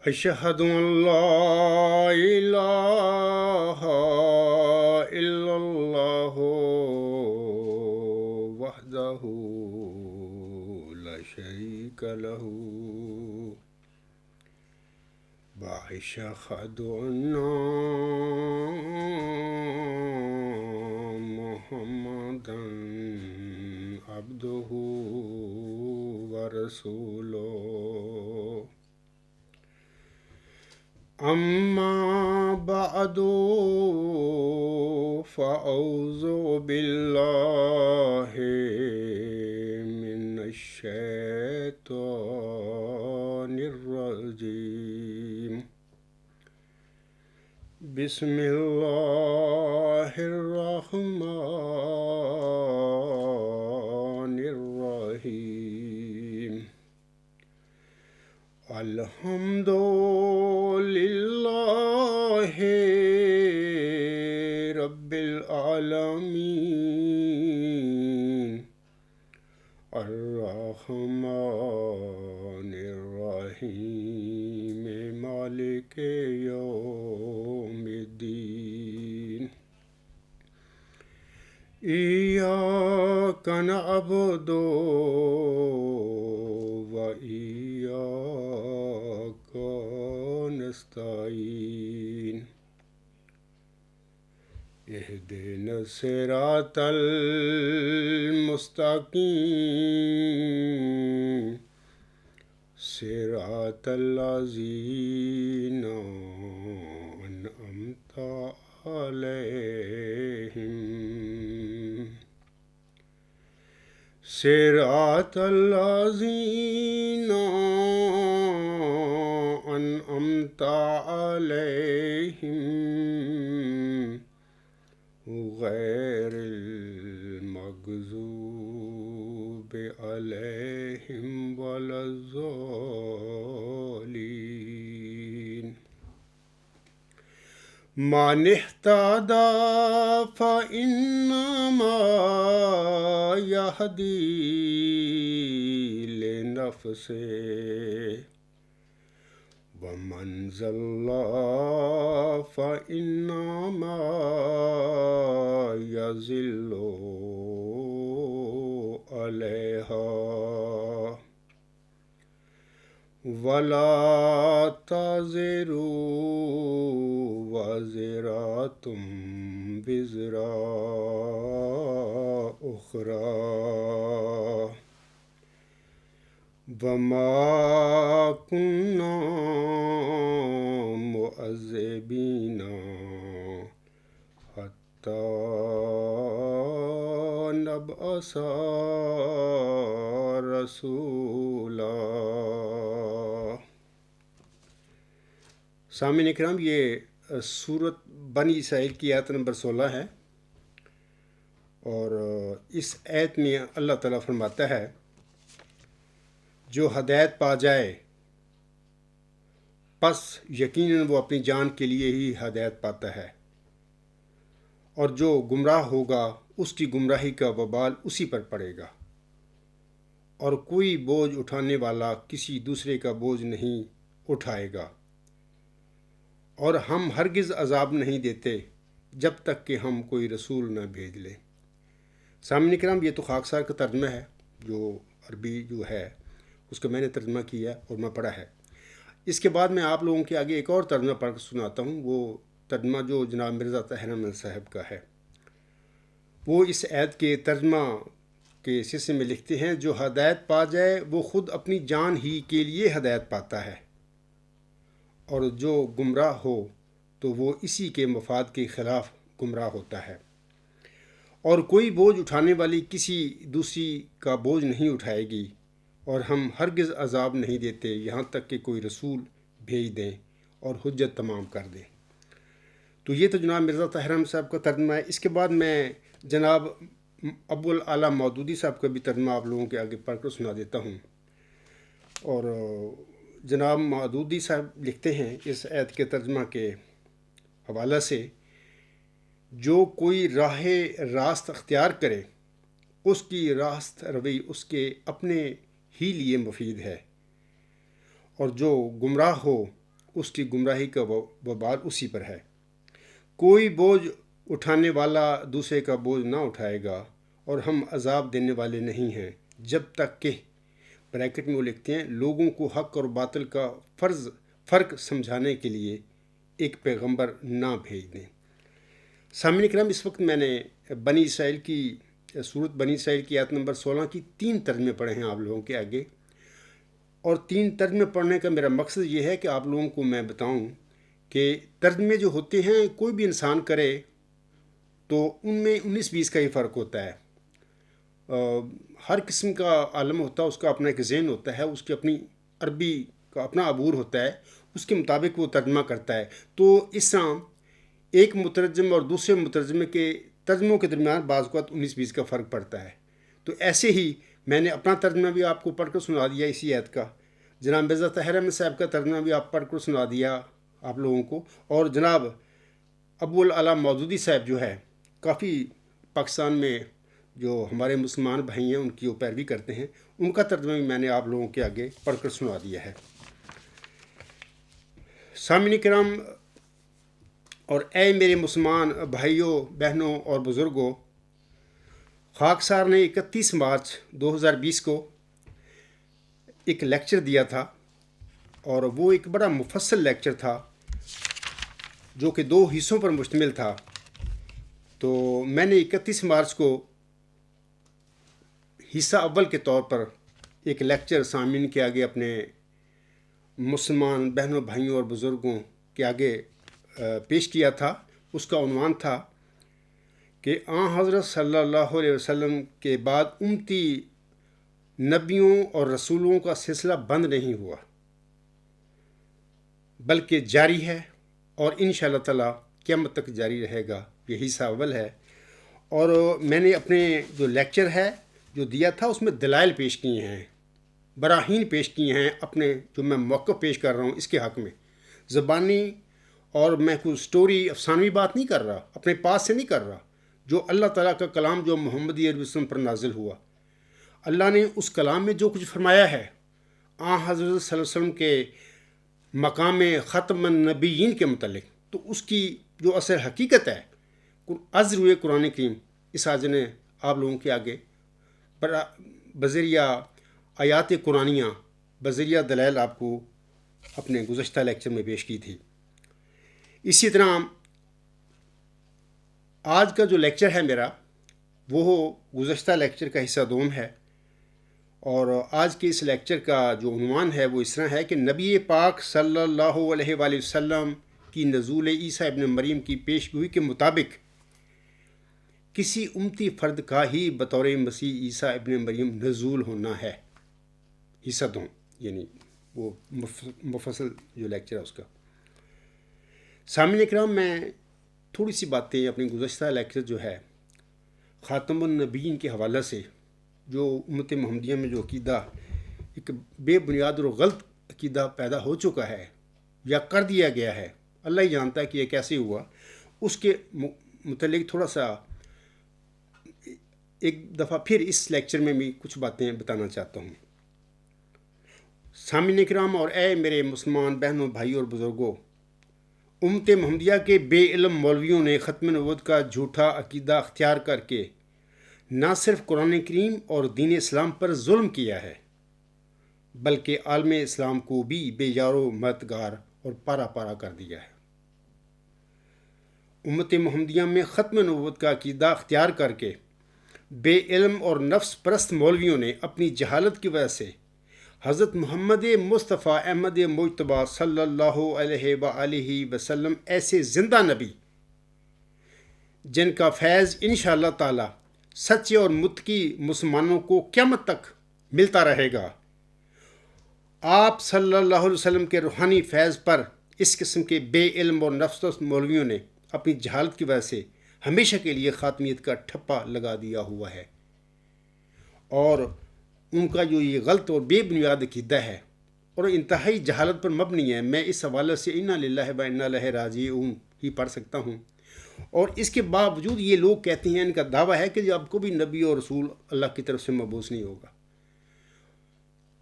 أشهد أن لا إله إلا الله وحده لا شريك له وأشهد أن محمدا عبده ورسوله أما بعد فأعوذ بالله من الشيطان الرجيم بسم الله الرحمن الرحيم الحمد لله رب العالمين الرحمن الرحيم مالك يوم الدين إياك نعبد وإياك نستعين اهدنا الصراط المستقيم صراط الذين أنعمت عليهم صراط الذين أنعمت عليهم غير المغضوب عليهم ولا الضالين من اهتدى فإنما يهدي لنفسه ومن ضل فإنما يضل عليها ولا تزر وازرة وزر أخرى وما كنا معذبين حتى نبعث رسولا۔ سامعین اکرام، یہ سورت بنی اسرائیل کی آیت نمبر 16 ہے، اور اس آیت میں اللہ تعالیٰ فرماتا ہے جو ہدایت پا جائے پس یقیناً وہ اپنی جان کے لیے ہی ہدایت پاتا ہے، اور جو گمراہ ہوگا اس کی گمراہی کا وبال اسی پر پڑے گا، اور کوئی بوجھ اٹھانے والا کسی دوسرے کا بوجھ نہیں اٹھائے گا، اور ہم ہرگز عذاب نہیں دیتے جب تک کہ ہم کوئی رسول نہ بھیج لیں۔ سامعین کرام، یہ تو خاکسار کا ترجمہ ہے، جو عربی جو ہے اس کا میں نے ترجمہ کیا اور میں پڑھا ہے۔ اس کے بعد میں آپ لوگوں کے آگے ایک اور ترجمہ پڑھ کر سناتا ہوں، وہ ترجمہ جو جناب مرزا طاہر احمد صاحب کا ہے۔ وہ اس آیت کے ترجمہ کے سلسلے میں لکھتے ہیں، جو ہدایت پا جائے وہ خود اپنی جان ہی کے لیے ہدایت پاتا ہے، اور جو گمراہ ہو تو وہ اسی کے مفاد کے خلاف گمراہ ہوتا ہے، اور کوئی بوجھ اٹھانے والی کسی دوسری کا بوجھ نہیں اٹھائے گی، اور ہم ہرگز عذاب نہیں دیتے یہاں تک کہ کوئی رسول بھیج دیں اور حجت تمام کر دیں۔ تو یہ تو جناب مرزا طاہر احمد صاحب کا ترجمہ ہے۔ اس کے بعد میں جناب ابو الاعلیٰ مودودی صاحب کا بھی ترجمہ آپ لوگوں کے آگے پڑھ کر سنا دیتا ہوں۔ اور جناب مودودی صاحب لکھتے ہیں اس آیت کے ترجمہ کے حوالہ سے، جو کوئی راہ راست اختیار کرے اس کی راست روی اس کے اپنے ہی لیے مفید ہے، اور جو گمراہ ہو اس کی گمراہی کا وبال اسی پر ہے۔ کوئی بوجھ اٹھانے والا دوسرے کا بوجھ نہ اٹھائے گا، اور ہم عذاب دینے والے نہیں ہیں جب تک کہ بریکٹ میں وہ لکھتے ہیں لوگوں کو حق اور باطل کا فرق سمجھانے کے لیے ایک پیغمبر نہ بھیج دیں۔ سامعین کرام، اس وقت میں نے بنی اسرائیل کی سورۃ بنی اسرائیل کی آیت نمبر 16 کی 3 ترجمے پڑھے ہیں آپ لوگوں کے آگے، اور 3 ترجمے پڑھنے کا میرا مقصد یہ ہے کہ آپ لوگوں کو میں بتاؤں کہ ترجمے جو ہوتے ہیں کوئی بھی انسان کرے تو ان میں 19-20 کا ہی فرق ہوتا ہے۔ ہر قسم کا عالم ہوتا ہے، اس کا اپنا ایک ذہن ہوتا ہے، اس کی اپنی عربی کا اپنا عبور ہوتا ہے، اس کے مطابق وہ ترجمہ کرتا ہے۔ تو اس طرح ایک مترجم اور دوسرے مترجمے کے ترجموں کے درمیان بعض اوقات 19-20 کا فرق پڑتا ہے۔ تو ایسے ہی میں نے اپنا ترجمہ بھی آپ کو پڑھ کر سنا دیا اسی آیت کا، جناب مرزا طاہر احمد صاحب کا ترجمہ بھی آپ پڑھ کر سنا دیا آپ لوگوں کو، اور جناب ابو الاعلیٰ مودودی صاحب جو ہے کافی پاکستان میں جو ہمارے مسلمان بھائی ہیں ان کی وہ پیروی کرتے ہیں، ان کا ترجمہ بھی میں نے آپ لوگوں کے آگے پڑھ کر سنا دیا ہے۔ سامعین کرام اور اے میرے مسلمان بھائیوں، بہنوں اور بزرگوں، خاکسار نے 31 مارچ 2020 کو ایک لیکچر دیا تھا، اور وہ ایک بڑا مفصل لیکچر تھا جو کہ 2 حصوں پر مشتمل تھا۔ تو میں نے 31 مارچ کو حصہ اول کے طور پر ایک لیکچر سامعین کے آگے اپنے مسلمان بہنوں بھائیوں اور بزرگوں کے آگے پیش کیا تھا۔ اس کا عنوان تھا کہ حضرت صلی اللہ علیہ وسلم کے بعد امتی نبیوں اور رسولوں کا سلسلہ بند نہیں ہوا بلکہ جاری ہے، اور انشاءاللہ تعالی قیامت تک جاری رہے گا۔ یہ حصہ اول ہے، اور میں نے اپنے جو لیکچر ہے جو دیا تھا اس میں دلائل پیش کیے ہیں، براہین پیش کیے ہیں، اپنے جو میں موقف پیش کر رہا ہوں اس کے حق میں زبانی، اور میں کوئی سٹوری افسانوی بات نہیں کر رہا، اپنے پاس سے نہیں کر رہا، جو اللہ تعالیٰ کا کلام جو محمدی عربی وسلم پر نازل ہوا، اللہ نے اس کلام میں جو کچھ فرمایا ہے حضرت صلی اللہ علیہ وسلم کے مقام ختم النبیین کے متعلق، تو اس کی جو اصل حقیقت ہے از روئے قرآن کریم، اس آج نے آپ لوگوں کے آگے بذریعہ آیات قرآنیہ، بذریعہ دلائل آپ کو اپنے گزشتہ لیکچر میں پیش کی تھی۔ اسی طرح آج کا جو لیکچر ہے میرا وہ گزشتہ لیکچر کا حصہ دوم ہے، اور آج کے اس لیکچر کا جو عنوان ہے وہ اس طرح ہے کہ نبی پاک صلی اللہ علیہ وآلہ وسلم کی نزول عیسیٰ ابن مریم کی پیشگوئی کے مطابق کسی امتی فرد کا ہی بطور مسیح عیسیٰ ابن مریم نزول ہونا ہے۔ حصہ دوم یعنی وہ مفصل جو لیکچر ہے اس کا۔ سامعین کرام، میں تھوڑی سی باتیں اپنی گزشتہ لیکچر جو ہے خاتم النبیین کے حوالے سے، جو امت محمدیہ میں جو عقیدہ ایک بے بنیاد اور غلط عقیدہ پیدا ہو چکا ہے یا کر دیا گیا ہے، اللہ ہی جانتا ہے کہ یہ کیسے ہوا، اس کے متعلق تھوڑا سا ایک دفعہ پھر اس لیکچر میں بھی کچھ باتیں بتانا چاہتا ہوں۔ سامعین کرام اور اے میرے مسلمان بہنوں بھائیوں اور بزرگوں، امت محمدیہ کے بے علم مولویوں نے ختم نبوت کا جھوٹا عقیدہ اختیار کر کے نہ صرف قرآن کریم اور دین اسلام پر ظلم کیا ہے بلکہ عالم اسلام کو بھی بے یار و مددگار اور پارا پارا کر دیا ہے۔ امت محمدیہ میں ختم نبوت کا عقیدہ اختیار کر کے بے علم اور نفس پرست مولویوں نے اپنی جہالت کی وجہ سے حضرت محمد مصطفیٰ احمد مجتبیٰ صلی اللہ علیہ وآلہ وسلم ایسے زندہ نبی جن کا فیض انشاءاللہ تعالی سچے اور متقی مسلمانوں کو قیامت تک ملتا رہے گا، آپ صلی اللہ علیہ وسلم کے روحانی فیض پر اس قسم کے بے علم اور نفس پرست مولویوں نے اپنی جہالت کی وجہ سے ہمیشہ کے لیے خاتمیت کا ٹھپا لگا دیا ہوا ہے، اور ان کا جو یہ غلط اور بے بنیاد عقیدہ ہے اور انتہائی جہالت پر مبنی ہے، میں اس حوالے سے انا للہ و انا الیہ راجعون ہی پڑھ سکتا ہوں۔ اور اس کے باوجود یہ لوگ کہتے ہیں، ان کا دعویٰ ہے کہ اب کو بھی نبی اور رسول اللہ کی طرف سے مبعوث نہیں ہوگا۔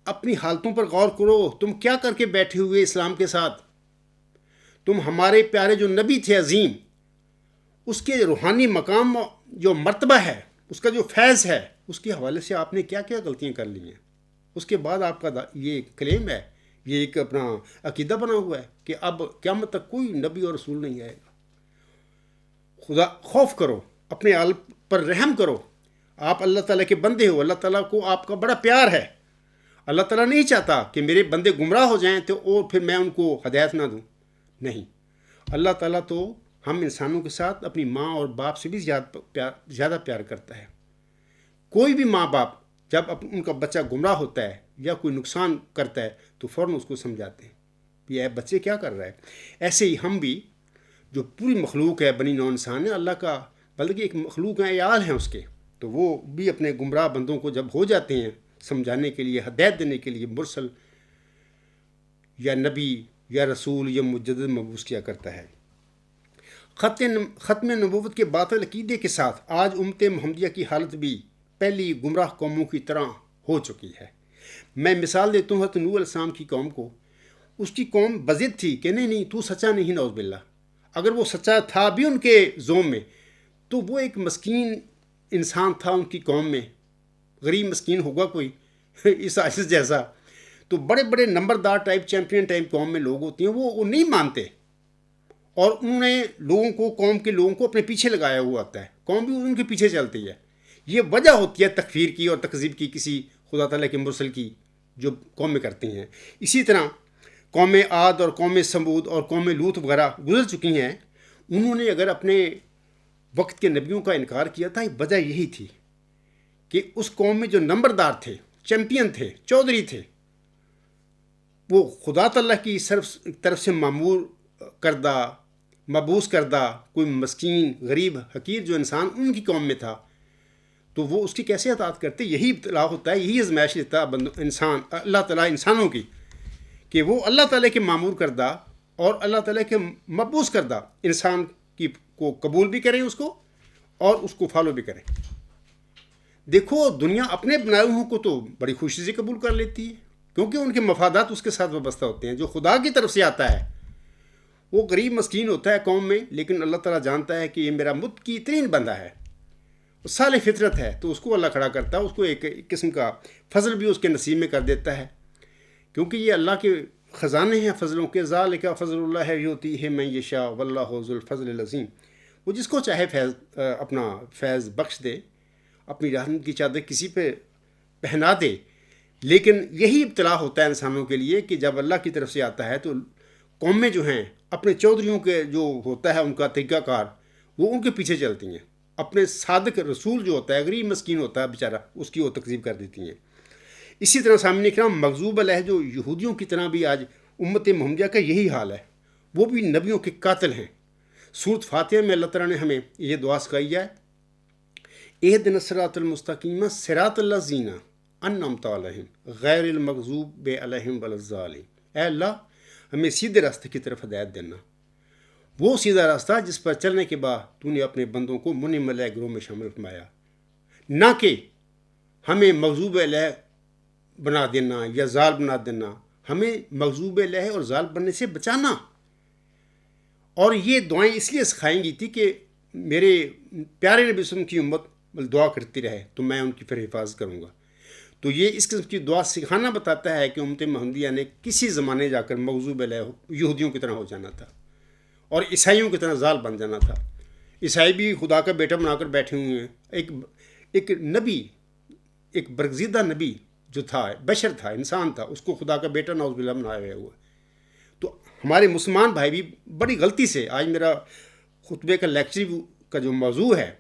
اپنی حالتوں پر غور کرو، تم کیا کر کے بیٹھے ہوئے اسلام کے ساتھ؟ تم ہمارے پیارے جو نبی تھے عظیم، اس کے روحانی مقام جو مرتبہ ہے، اس کا جو فیض ہے، اس کے حوالے سے آپ نے کیا کیا غلطیاں کر لی ہیں۔ اس کے بعد آپ کا یہ کلیم ہے، یہ ایک اپنا عقیدہ بنا ہوا ہے کہ اب قیامت تک کوئی نبی اور رسول نہیں آئے گا۔ خدا خوف کرو، اپنے عالم پر رحم کرو۔ آپ اللہ تعالیٰ کے بندے ہو، اللہ تعالیٰ کو آپ کا بڑا پیار ہے۔ اللہ تعالیٰ نہیں چاہتا کہ میرے بندے گمراہ ہو جائیں تو اور پھر میں ان کو ہدایت نہ دوں، نہیں۔ اللہ تعالیٰ تو ہم انسانوں کے ساتھ اپنی ماں اور باپ سے بھی زیادہ پیار کرتا ہے۔ کوئی بھی ماں باپ جب ان کا بچہ گمراہ ہوتا ہے یا کوئی نقصان کرتا ہے تو فوراً اس کو سمجھاتے ہیں کہ اے بچے کیا کر رہا ہے۔ ایسے ہی ہم بھی، جو پوری مخلوق ہے، بنی نوع انسان ہے، اللہ کا بلکہ ایک مخلوق ہے، عیال ہیں اس کے، تو وہ بھی اپنے گمراہ بندوں کو جب ہو جاتے ہیں سمجھانے کے لیے، ہدایت دینے کے لیے مرسل یا نبی یا رسول یا مجدد مبعوث کیا کرتا ہے۔ ختم نبوت کے باطل عقیدے کے ساتھ آج امت محمدیہ کی حالت بھی پہلی گمراہ قوموں کی طرح ہو چکی ہے۔ میں مثال دیتا ہوں حضرت نوح علیہ السلام کی قوم کو۔ اس کی قوم بضد تھی کہ نہیں تو سچا نہیں، نعوذ باللہ۔ اگر وہ سچا تھا بھی ان کے زوم میں، تو وہ ایک مسکین انسان تھا ان کی قوم میں، غریب مسکین ہوگا کوئی اس عاجز جیسا۔ تو بڑے بڑے نمبردار ٹائپ، چیمپئن ٹائپ قوم میں لوگ ہوتے ہیں، وہ نہیں مانتے، اور انہوں نے لوگوں کو، قوم کے لوگوں کو اپنے پیچھے لگایا ہوا ہوتا ہے، قوم بھی ان کے پیچھے چلتی ہے۔ یہ وجہ ہوتی ہے تکفیر کی اور تکذیب کی کسی خدا تعالیٰ کے مرسل کی جو قومیں کرتی ہیں۔ اسی طرح قوم عاد اور قوم سمود اور قوم لوط وغیرہ گزر چکی ہیں۔ انہوں نے اگر اپنے وقت کے نبیوں کا انکار کیا تھا، وجہ یہی تھی کہ اس قوم میں جو نمبردار تھے، چیمپئن تھے، چودھری تھے، وہ خدا تعالیٰ کی طرف سے معمور کردہ، مبعوث کردہ کوئی مسکین، غریب، حقیر جو انسان ان کی قوم میں تھا، تو وہ اس کی کیسے اطاعت کرتے؟ یہی ابتلا ہوتا ہے، یہی آزمائش لیتا ہے انسان، اللہ تعالیٰ انسانوں کی، کہ وہ اللہ تعالیٰ کے معمور کردہ اور اللہ تعالیٰ کے مبعوث کردہ انسان کی کو قبول بھی کریں اس کو، اور اس کو فالو بھی کریں۔ دیکھو دنیا اپنے بنائے ہوئے کو تو بڑی خوشی سے قبول کر لیتی ہے، کیونکہ ان کے مفادات اس کے ساتھ وابستہ ہوتے ہیں۔ جو خدا کی طرف سے آتا ہے وہ غریب مسکین ہوتا ہے قوم میں، لیکن اللہ تعالیٰ جانتا ہے کہ یہ میرا متقی ترین بندہ ہے، صالح فطرت ہے، تو اس کو اللہ کھڑا کرتا ہے، اس کو ایک قسم کا فضل بھی اس کے نصیب میں کر دیتا ہے، کیونکہ یہ اللہ کے خزانے ہیں فضلوں کے۔ ذالک فضل اللہ یؤتیہ من یشاء واللہ ذو الفضل العظیم۔ وہ جس کو چاہے اپنا فیض بخش دے، اپنی رحمت کی چادر کسی پہ پہنا دے، لیکن یہی ابتلا ہوتا ہے انسانوں کے لیے کہ جب اللہ کی طرف سے آتا ہے تو قومیں جو ہیں اپنے چودھریوں کے جو ہوتا ہے ان کا طریقہ کار، وہ ان کے پیچھے چلتی ہیں، اپنے صادق رسول جو ہوتا ہے، غریب مسکین ہوتا ہے بیچارہ، اس کی وہ تکذیب کر دیتی ہیں۔ اسی طرح سامنے کرام مغضوب علیہ جو یہودیوں کی طرح بھی آج امت محمدیہ کا یہی حال ہے، وہ بھی نبیوں کے قاتل ہیں۔ سورۃ فاتحہ میں اللہ تعالیٰ نے ہمیں یہ دعا سکھائی ہے، اہدنا الصراط المستقیم صراط الذین انعمت علیہم غیر المغضوب علیہم ولا الضالین۔ اے اللہ ہمیں سیدھے راستے کی طرف ہدایت دینا، وہ سیدھا راستہ جس پر چلنے کے بعد تو نے اپنے بندوں کو منعم علیہ گروہ میں شامل فرمایا، نہ کہ ہمیں مغضوب علیہ بنا دینا یا ضال بنا دینا، ہمیں مغضوب علیہ اور ضال بننے سے بچانا۔ اور یہ دعائیں اس لیے سکھائیں گی تھی کہ میرے پیارے نبی وسلم کی امت دعا کرتی رہے تو میں ان کی پھر حفاظت کروں گا۔ تو یہ اس قسم کی دعا سکھانا بتاتا ہے کہ امت محمدیہ نے کسی زمانے جا کر مغضوب علیہ یہودیوں کی طرح ہو جانا تھا اور عیسائیوں کی طرح ضال بن جانا تھا۔ عیسائی بھی خدا کا بیٹا بنا کر بیٹھے ہوئے ہیں۔ ایک نبی، ایک برگزیدہ نبی جو تھا، بشر تھا، انسان تھا، اس کو خدا کا بیٹا نعوذ باللہ بنایا ہوا ہے۔ تو ہمارے مسلمان بھائی بھی بڑی غلطی سے، آج میرا خطبے کا لیکچر کا جو موضوع ہے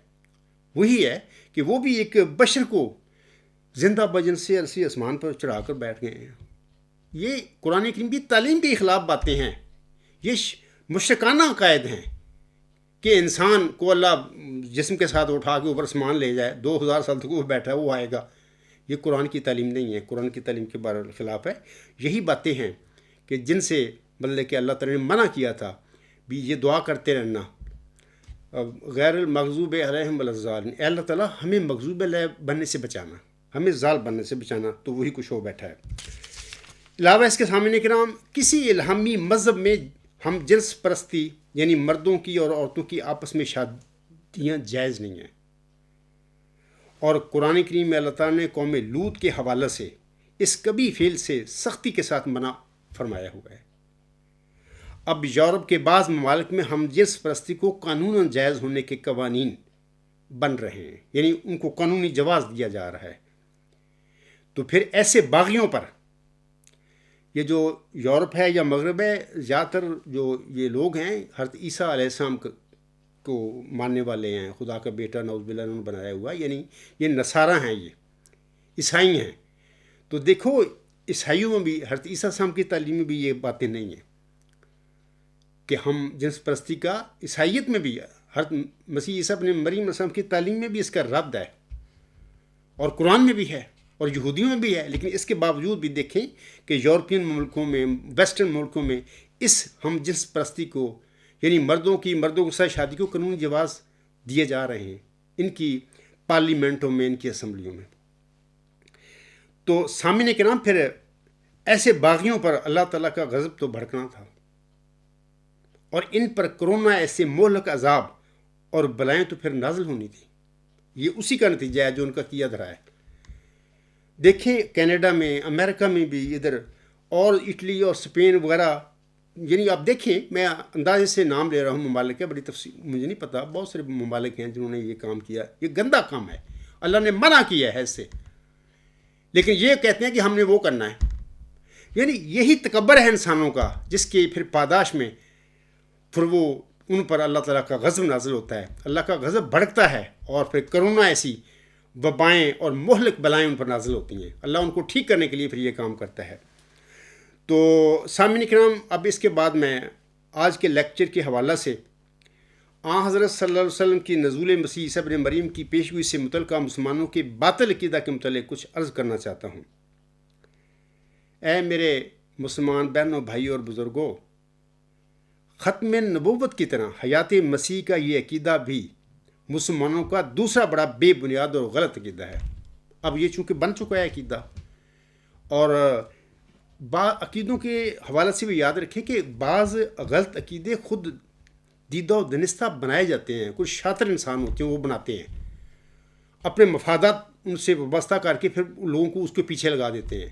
وہی ہے کہ وہ بھی ایک بشر کو زندہ بجن سے عرصی آسمان پر چڑھا کر بیٹھ گئے ہیں۔ یہ قرآن کریم کی تعلیم کے خلاف باتیں ہیں، یہ مشرکانہ عقائد ہیں کہ انسان کو اللہ جسم کے ساتھ اٹھا کے اوپر آسمان لے جائے، 2000 سال تک وہ بیٹھا ہے وہ آئے گا۔ یہ قرآن کی تعلیم نہیں ہے، قرآن کی تعلیم کے خلاف ہے۔ یہی باتیں ہیں کہ جن سے مطلب کہ اللہ تعالیٰ نے منع کیا تھا بھی یہ دعا کرتے رہنا، غیر المغضوب علیہم ولا الضالین۔ اے اللہ تعالیٰ ہمیں مغضوب علیہ بننے سے بچانا، ہمیں ضال بننے سے بچانا، تو وہی کچھ ہو بیٹھا ہے۔ علاوہ اس کے سامنے کرام کسی الہامی مذہب میں ہم جنس پرستی یعنی مردوں کی اور عورتوں کی آپس میں شادیاں جائز نہیں ہیں، اور قرآن کریم میں اللہ تعالیٰ نے قوم لوط کے حوالے سے اس کبھی فعل سے سختی کے ساتھ منع فرمایا ہوا ہے۔ اب یورپ کے بعض ممالک میں ہم جنس پرستی کو قانوناً جائز ہونے کے قوانین بن رہے ہیں، یعنی ان کو قانونی جواز دیا جا رہا ہے۔ تو پھر ایسے باغیوں پر، یہ جو یورپ ہے یا مغرب ہے، زیادہ تر جو یہ لوگ ہیں حضرت عیسیٰ علیہ السلام کو ماننے والے ہیں، خدا کا بیٹا نعوذ باللہ انہوں نے بنایا ہوا، یعنی یہ نصارہ ہیں، یہ عیسائی ہیں۔ تو دیکھو عیسائیوں میں بھی حضرت عیسیٰ السلام کی تعلیم میں بھی یہ باتیں نہیں ہیں کہ ہم جنس پرستی کا، عیسائیت میں بھی حضرت مسیح عیسیٰ ابن مریم السلام کی تعلیم میں بھی اس کا رد ہے، اور قرآن میں بھی ہے، اور یہودیوں میں بھی ہے۔ لیکن اس کے باوجود بھی دیکھیں کہ یورپین ملکوں میں، ویسٹرن ملکوں میں اس ہم جنس پرستی کو، یعنی مردوں کے ساتھ شادی کو قانونی جواز دیے جا رہے ہیں، ان کی پارلیمنٹوں میں، ان کی اسمبلیوں میں۔ تو سامعین کرام، پھر ایسے باغیوں پر اللہ تعالیٰ کا غضب تو بھڑکنا تھا، اور ان پر کرونا ایسے مہلک عذاب اور بلائیں تو پھر نازل ہونی تھی۔ یہ اسی کا نتیجہ ہے جو ان کا کیا دھرا ہے۔ دیکھیں کینیڈا میں، امریکہ میں بھی، ادھر اور اٹلی اور اسپین وغیرہ، یعنی آپ دیکھیں، میں اندازے سے نام لے رہا ہوں ممالک ہے، بڑی تفصیل مجھے نہیں پتا، بہت سارے ممالک ہیں جنہوں نے یہ کام کیا۔ یہ گندا کام ہے، اللہ نے منع کیا ہے اس سے، لیکن یہ کہتے ہیں کہ ہم نے وہ کرنا ہے۔ یعنی یہی تکبر ہے انسانوں کا، جس کے پھر پاداش میں پھر وہ ان پر اللہ تعالیٰ کا غضب نازل ہوتا ہے، اللہ کا غضب بھڑکتا ہے، اور پھر کرونا ایسی وبائیں اور مہلک بلائیں ان پر نازل ہوتی ہیں۔ اللہ ان کو ٹھیک کرنے کے لیے پھر یہ کام کرتا ہے۔ تو سامعین کرام، اب اس کے بعد میں آج کے لیکچر کے حوالہ سے حضرت صلی اللہ علیہ وسلم کی نزول مسیح عیسیٰ ابن مریم کی پیشگوئی سے متعلقہ مسلمانوں کے باطل عقیدہ کے متعلق کچھ عرض کرنا چاہتا ہوں۔ اے میرے مسلمان بہنوں، بھائیوں اور بزرگوں، ختم نبوت کی طرح حیات مسیح کا یہ عقیدہ بھی مسلمانوں کا دوسرا بڑا بے بنیاد اور غلط عقیدہ ہے۔ اب یہ چونکہ بن چکا ہے عقیدہ، اور عقیدوں کے حوالے سے بھی یاد رکھیں کہ بعض غلط عقیدے خود دیدہ و دنستہ بنائے جاتے ہیں، کچھ شاطر انسان ہوتے ہیں وہ بناتے ہیں، اپنے مفادات ان سے وابستہ کر کے پھر لوگوں کو اس کے پیچھے لگا دیتے ہیں۔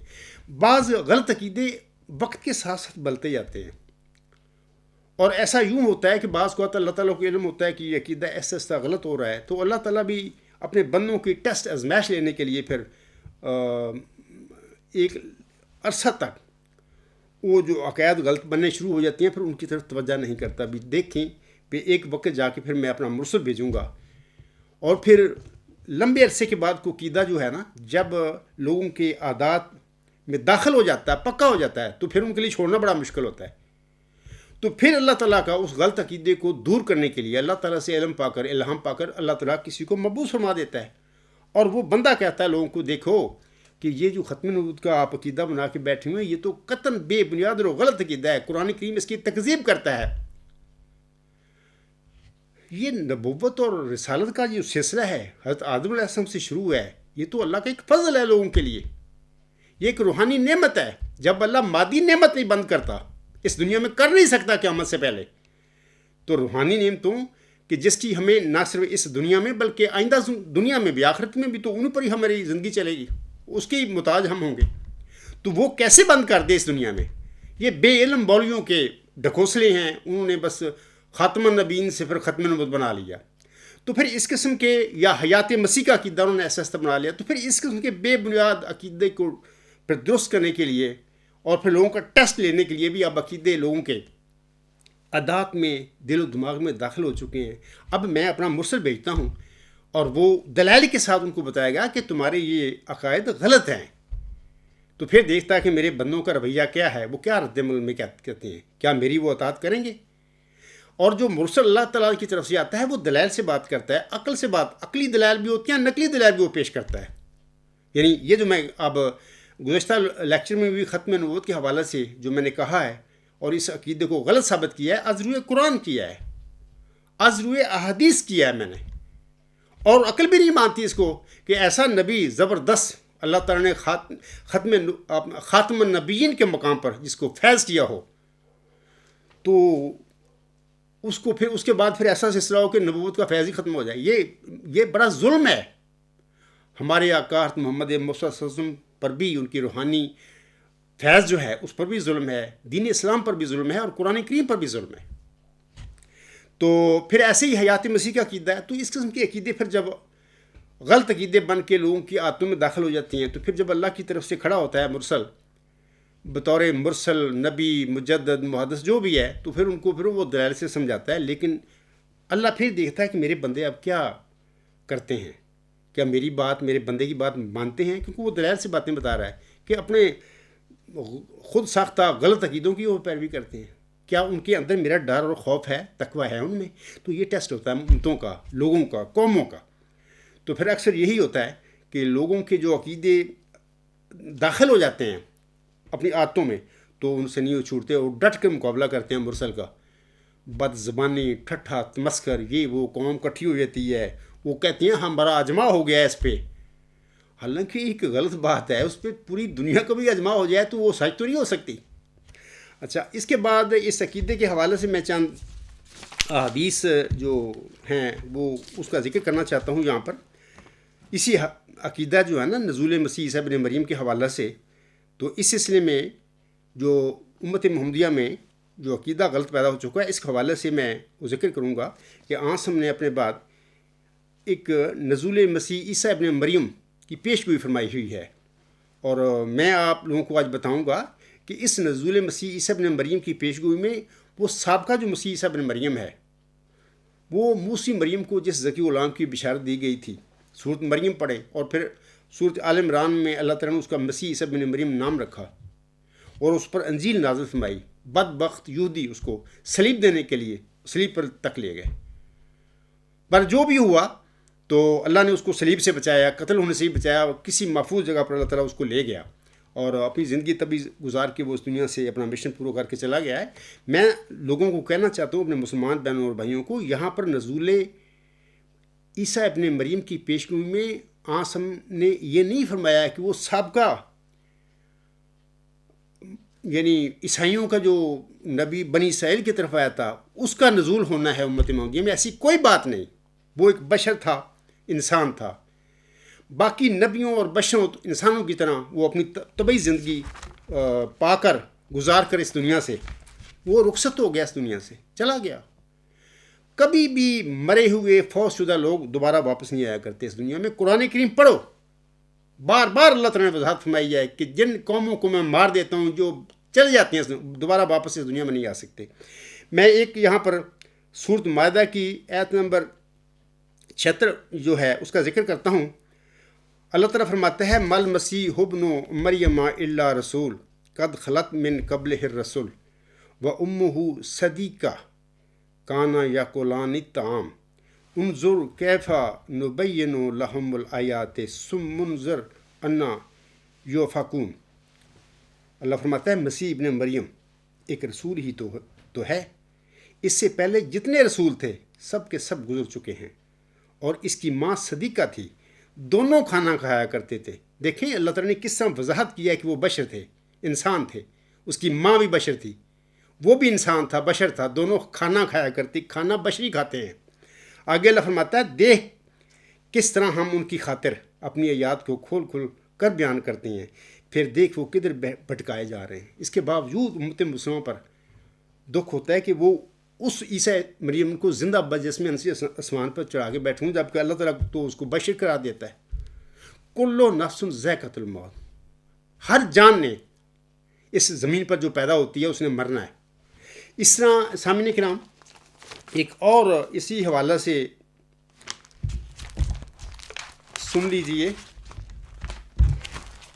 بعض غلط عقیدے وقت کے ساتھ ساتھ بلتے جاتے ہیں، اور ایسا یوں ہوتا ہے کہ بعض کو اللہ تعالیٰ کو علم ہوتا ہے کہ یہ عقیدہ ایسا ایسا غلط ہو رہا ہے، تو اللہ تعالیٰ بھی اپنے بندوں کی ٹیسٹ آزمائش لینے کے لیے پھر ایک عرصہ تک وہ جو عقائد غلط بننے شروع ہو جاتی ہیں، پھر ان کی طرف توجہ نہیں کرتا۔ بھی دیکھیں کہ ایک وقت جا کے پھر میں اپنا مرسل بھیجوں گا، اور پھر لمبے عرصے کے بعد کو عقیدہ جو ہے نا، جب لوگوں کے عادات میں داخل ہو جاتا ہے، پکا ہو جاتا ہے، تو پھر ان کے لیے چھوڑنا بڑا مشکل ہوتا ہے۔ تو پھر اللہ تعالیٰ کا اس غلط عقیدے کو دور کرنے کے لیے اللہ تعالیٰ سے علم پا کر، الہام پا کر، اللہ تعالیٰ کسی کو مبعوث فرما دیتا ہے، اور وہ بندہ کہتا ہے لوگوں کو، دیکھو کہ یہ جو ختم نبوت کا آپ عقیدہ بنا کے بیٹھے ہوئے ہیں، یہ تو قطعاً بے بنیاد اور غلط عقیدہ ہے، قرآن کریم اس کی تکذیب کرتا ہے۔ یہ نبوت اور رسالت کا جو سلسلہ ہے حضرت آدم علیہ السلام سے شروع ہے، یہ تو اللہ کا ایک فضل ہے لوگوں کے لیے، یہ ایک روحانی نعمت ہے۔ جب اللہ مادی نعمت نہیں بند کرتا، اس دنیا میں کر نہیں سکتا قیامت سے پہلے، تو روحانی نعمتوں کہ جس کی ہمیں نہ صرف اس دنیا میں بلکہ آئندہ دنیا میں بھی، آخرت میں بھی، تو ان پر ہی ہماری زندگی چلے گی، اس کی محتاج ہم ہوں گے، تو وہ کیسے بند کر دے اس دنیا میں؟ یہ بے علم بولیوں کے ڈھکوسلے ہیں، انہوں نے بس خاتم النبیین سے پھر ختم نبوت بنا لیا۔ تو پھر اس قسم کے، یا حیات مسیح کا عقیدہ انہوں نے ایسا ایسا بنا لیا، تو پھر اس قسم کے بے بنیاد عقیدے کو پھر درست کرنے کے لیے اور پھر لوگوں کا ٹیسٹ لینے کے لیے بھی اب عقیدے لوگوں کے عادات میں، دل و دماغ میں داخل ہو چکے ہیں۔ اب میں اپنا مرسل بھیجتا ہوں، اور وہ دلائل کے ساتھ ان کو بتائے گا کہ تمہارے یہ عقائد غلط ہیں، تو پھر دیکھتا ہے کہ میرے بندوں کا رویہ کیا ہے، وہ کیا رد عمل میں کہتے ہیں، کیا میری وہ اطاعت کریں گے؟ اور جو مرسل اللہ تعالیٰ کی طرف سے آتا ہے وہ دلائل سے بات کرتا ہے، عقل سے بات، عقلی دلائل بھی ہوتی ہیں، نقلی دلائل بھی وہ پیش کرتا ہے۔ یعنی یہ جو میں اب گزشتہ لیکچر میں بھی ختم نبوت کے حوالے سے جو میں نے کہا ہے اور اس عقیدے کو غلط ثابت کیا ہے، از روئے قرآن کیا ہے، از روئے احادیث کیا ہے میں نے، اور عقل بھی نہیں مانتی اس کو کہ ایسا نبی زبردست اللہ تعالیٰ نے خاتم النبیین کے مقام پر جس کو فیض کیا ہو، تو اس کو پھر اس کے بعد پھر ایسا سلسلہ ہو کہ نبوت کا فیض ہی ختم ہو جائے. یہ بڑا ظلم ہے. ہمارے آقا حضرت محمد مصطفیٰ صلی اللہ علیہ وسلم پر بھی ان کی روحانی فیض جو ہے اس پر بھی ظلم ہے, دین اسلام پر بھی ظلم ہے, اور قرآن کریم پر بھی ظلم ہے. تو پھر ایسے ہی حیات مسیح کا عقیدہ ہے. تو اس قسم کے عقیدے پھر جب غلط عقیدے بن کے لوگوں کی عادتوں میں داخل ہو جاتی ہیں, تو پھر جب اللہ کی طرف سے کھڑا ہوتا ہے مرسل بطور مرسل نبی مجدد محدث جو بھی ہے, تو پھر ان کو پھر وہ دلائل سے سمجھاتا ہے. لیکن اللہ پھر دیکھتا ہے کہ میرے بندے اب کیا کرتے ہیں, کیا میری بات میرے بندے کی بات مانتے ہیں, کیونکہ وہ دلائل سے باتیں بتا رہا ہے کہ اپنے خود ساختہ غلط عقیدوں کی وہ پیروی کرتے ہیں. کیا ان کے اندر میرا ڈر اور خوف ہے, تقوی ہے ان میں؟ تو یہ ٹیسٹ ہوتا ہے امتوں کا, لوگوں کا, قوموں کا. تو پھر اکثر یہی ہوتا ہے کہ لوگوں کے جو عقیدے داخل ہو جاتے ہیں اپنی عادتوں میں, تو ان سے نہیں چھوٹتے اور ڈٹ کے مقابلہ کرتے ہیں مرسل کا. بد زبانی, ٹھٹھا, تمسکر, یہ وہ قوم کٹھی ہو جاتی ہے. وہ کہتے ہیں ہمارا اجماع ہو گیا ہے اس پہ. حالانکہ ایک غلط بات ہے, اس پہ پوری دنیا کو بھی اجماع ہو جائے تو وہ سچ تو نہیں ہو سکتی. اچھا, اس کے بعد اس عقیدے کے حوالے سے میں چند احادیث جو ہیں وہ اس کا ذکر کرنا چاہتا ہوں یہاں پر. اسی عقیدہ جو ہے نا نزول مسیح عیسی ابن مریم کے حوالے سے, تو اس سلسلے میں جو امت محمدیہ میں جو عقیدہ غلط پیدا ہو چکا ہے, اس حوالے سے میں وہ ذکر کروں گا کہ آنسم نے اپنے بعد ایک نزول مسیح عیسی ابن مریم کی پیش گوئی فرمائی ہوئی ہے. اور میں آپ لوگوں کو آج بتاؤں گا کہ اس نزول مسیح عیسی ابن مریم کی پیش گوئی میں وہ سابقہ جو مسیح عیسی ابن مریم ہے, وہ موسی مریم کو جس ذکی غلام کی بشارت دی گئی تھی, سورت مریم پڑھے, اور پھر سورت آل عمران میں اللہ تعالیٰ نے اس کا مسیح عیسی ابن مریم نام رکھا اور اس پر انجیل نازل فرمائی. بدبخت یہودی اس کو صلیب دینے کے لیے صلیب پر تک لے گئے. پر جو بھی ہوا تو اللہ نے اس کو صلیب سے بچایا, قتل ہونے سے ہی بچایا, کسی محفوظ جگہ پر اللہ تعالیٰ اس کو لے گیا اور اپنی زندگی تبھی گزار کے وہ اس دنیا سے اپنا مشن پورا کر کے چلا گیا ہے. میں لوگوں کو کہنا چاہتا ہوں, اپنے مسلمان بہنوں اور بھائیوں کو, یہاں پر نزول عیسی ابن مریم کی پیشگوئی میں آنسم نے یہ نہیں فرمایا کہ وہ سابقہ یعنی عیسائیوں کا جو نبی بنی اسرائیل کی طرف آیا تھا اس کا نزول ہونا ہے امت محمدیہ میں. ایسی کوئی بات نہیں. وہ ایک بشر تھا, انسان تھا. باقی نبیوں اور بشروں انسانوں کی طرح وہ اپنی طبعی زندگی پا کر گزار کر اس دنیا سے وہ رخصت ہو گیا, اس دنیا سے چلا گیا. کبھی بھی مرے ہوئے فوت شدہ لوگ دوبارہ واپس نہیں آیا کرتے اس دنیا میں. قرآن کریم پڑھو, بار بار اللہ تعالیٰ نے وضاحت فرمائی ہے کہ جن قوموں کو میں مار دیتا ہوں جو چل جاتی ہیں دوبارہ واپس اس دنیا میں نہیں آ سکتے. میں ایک یہاں پر سورۃ مائدہ کی آیت نمبر 76 جو ہے اس کا ذکر کرتا ہوں. اللہ تعالیٰ فرماتا ہے مل مسیح ابن مریم الا رسول قد خلت من قبلہ الرسل و امہ صدیقہ کانا یاکلان الطعام انظر کیفا نبین لہم الآیات ثم انظر انا یؤفکون. اللہ فرماتا ہے مسیح ابن مریم ایک رسول ہی تو ہے. اس سے پہلے جتنے رسول تھے سب کے سب گزر چکے ہیں. اور اس کی ماں صدیقہ تھی, دونوں کھانا کھایا کرتے تھے. دیکھیں اللہ تعالیٰ نے کس طرح وضاحت کیا کہ وہ بشر تھے, انسان تھے. اس کی ماں بھی بشر تھی, وہ بھی انسان تھا, بشر تھا. دونوں کھانا کھایا کرتے, کھانا بشری کھاتے ہیں. آگے اللہ فرماتا ہے دیکھ کس طرح ہم ان کی خاطر اپنی آیات کو کھول کھول کر بیان کرتے ہیں, پھر دیکھ وہ کدھر بھٹکائے جا رہے ہیں. اس کے باوجود امت مسلموں پر دکھ ہوتا ہے کہ وہ اس عیسی مریم کو زندہ بجسم انسی آسمان پر چڑھا کے بیٹھوں, جبکہ اللہ تعالیٰ تو اس کو بشر قرار دیتا ہے. کلو نفس ذائقۃ الموت, ہر جان نے اس زمین پر جو پیدا ہوتی ہے اس نے مرنا ہے. اس طرح سامعین کرام ایک اور اسی حوالے سے سن لیجئے,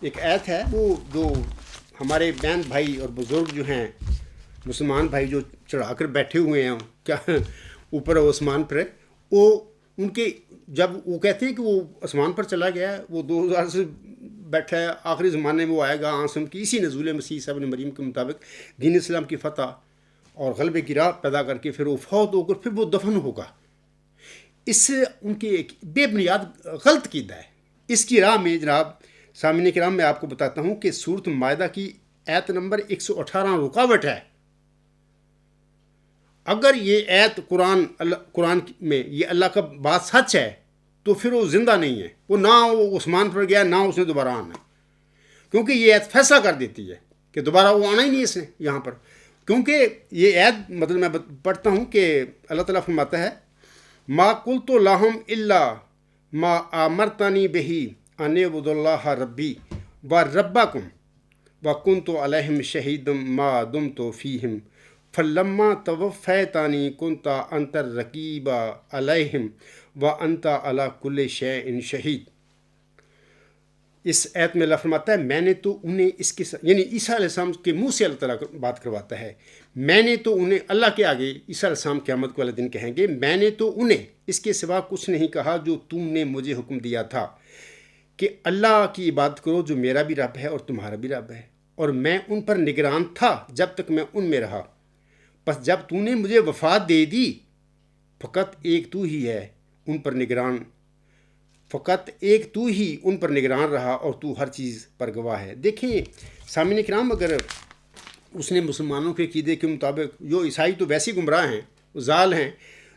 ایک آیت ہے وہ جو ہمارے بہن بھائی اور بزرگ جو ہیں مسلمان بھائی جو چڑھا کر بیٹھے ہوئے ہیں کیا اوپر آسمان پر, وہ ان کے جب وہ کہتے ہیں کہ وہ آسمان پر چلا گیا ہے, وہ 2000 سے بیٹھا ہے, آخری زمانے میں وہ آئے گا. آنسم کی اسی نزول مسیح عیسی ابن مریم کے مطابق دین اسلام کی فتح اور غلبے کی راہ پیدا کر کے پھر وہ فوت ہو کر پھر وہ دفن ہوگا. اس سے ان کی ایک بے بنیاد غلط عقیدہ ہے. اس کی راہ میں جناب سامعین کرام میں آپ کو بتاتا ہوں کہ سورۃ مائدہ کی آیت نمبر 118 رکاوٹ ہے. اگر یہ ایت قرآن میں یہ اللہ کا بات سچ ہے تو پھر وہ زندہ نہیں ہے، وہ نہ وہ عثمان پر گیا نہ اس نے دوبارہ آنا، کیونکہ یہ ایت فیصلہ کر دیتی ہے کہ دوبارہ وہ آنا ہی نہیں اس نے یہاں پر. کیونکہ یہ ایت مطلب میں پڑھتا ہوں کہ اللہ تعالیٰ فرماتا ہے ما قلت لهم الا ما امرتنی بہ ان اعبدوا اللہ ربی وربکم وکنت علیہم شہیدا ما دمت فیہم فلما توفیتنی کنت انت الرقیب علیہم وانت علی کل شیء شہید. اس ایت میں اللہ فرماتا ہے میں نے تو انہیں اس کے یعنی عیسیٰ علیہ السلام کے منہ سے اللہ تعالیٰ بات کرواتا ہے، میں نے تو انہیں اللہ کے آگے عیسیٰ علیہ السلام قیامت کو والے دن کہیں گے میں نے تو انہیں اس کے سوا کچھ نہیں کہا جو تم نے مجھے حکم دیا تھا کہ اللہ کی عبادت کرو جو میرا بھی رب ہے اور تمہارا بھی رب ہے، اور میں ان پر نگران تھا جب تک میں ان میں رہا. پس جب تو نے مجھے وفات دے دی فقط ایک تو ہی ہے ان پر نگران، فقط ایک تو ہی ان پر نگران رہا اور تو ہر چیز پر گواہ ہے. دیکھیں سامعین کرام، اگر اس نے مسلمانوں کے عقیدے کے مطابق، جو عیسائی تو ویسے ہی گمراہ ہیں، وہ ضال ہیں،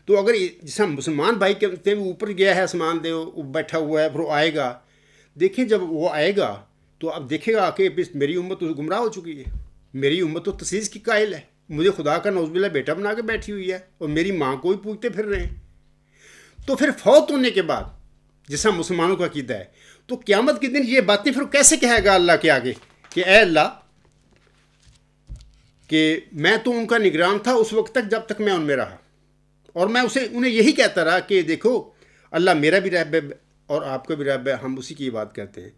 تو اگر جیسا مسلمان بھائی کہتے ہیں وہ اوپر گیا ہے آسمان دے وہ بیٹھا ہوا ہے پھر وہ آئے گا، دیکھیں جب وہ آئے گا تو اب دیکھے گا کہ میری امت تو گمراہ ہو چکی ہے، میری امت تو تسلیس کی قائل ہے، مجھے خدا کا نعوذ باللہ بیٹا بنا کے بیٹھی ہوئی ہے اور میری ماں کو بھی پوچھتے پھر رہے ہیں. تو پھر فوت ہونے کے بعد جیسا مسلمانوں کا عقیدہ ہے تو قیامت کے دن یہ باتیں پھر کیسے کہے گا اللہ کے آگے کہ اے اللہ کہ میں تو ان کا نگران تھا اس وقت تک جب تک میں ان میں رہا، اور میں انہیں یہی کہتا رہا کہ دیکھو اللہ میرا بھی رب ہے اور آپ کا بھی رب ہے، ہم اسی کی بات کرتے ہیں.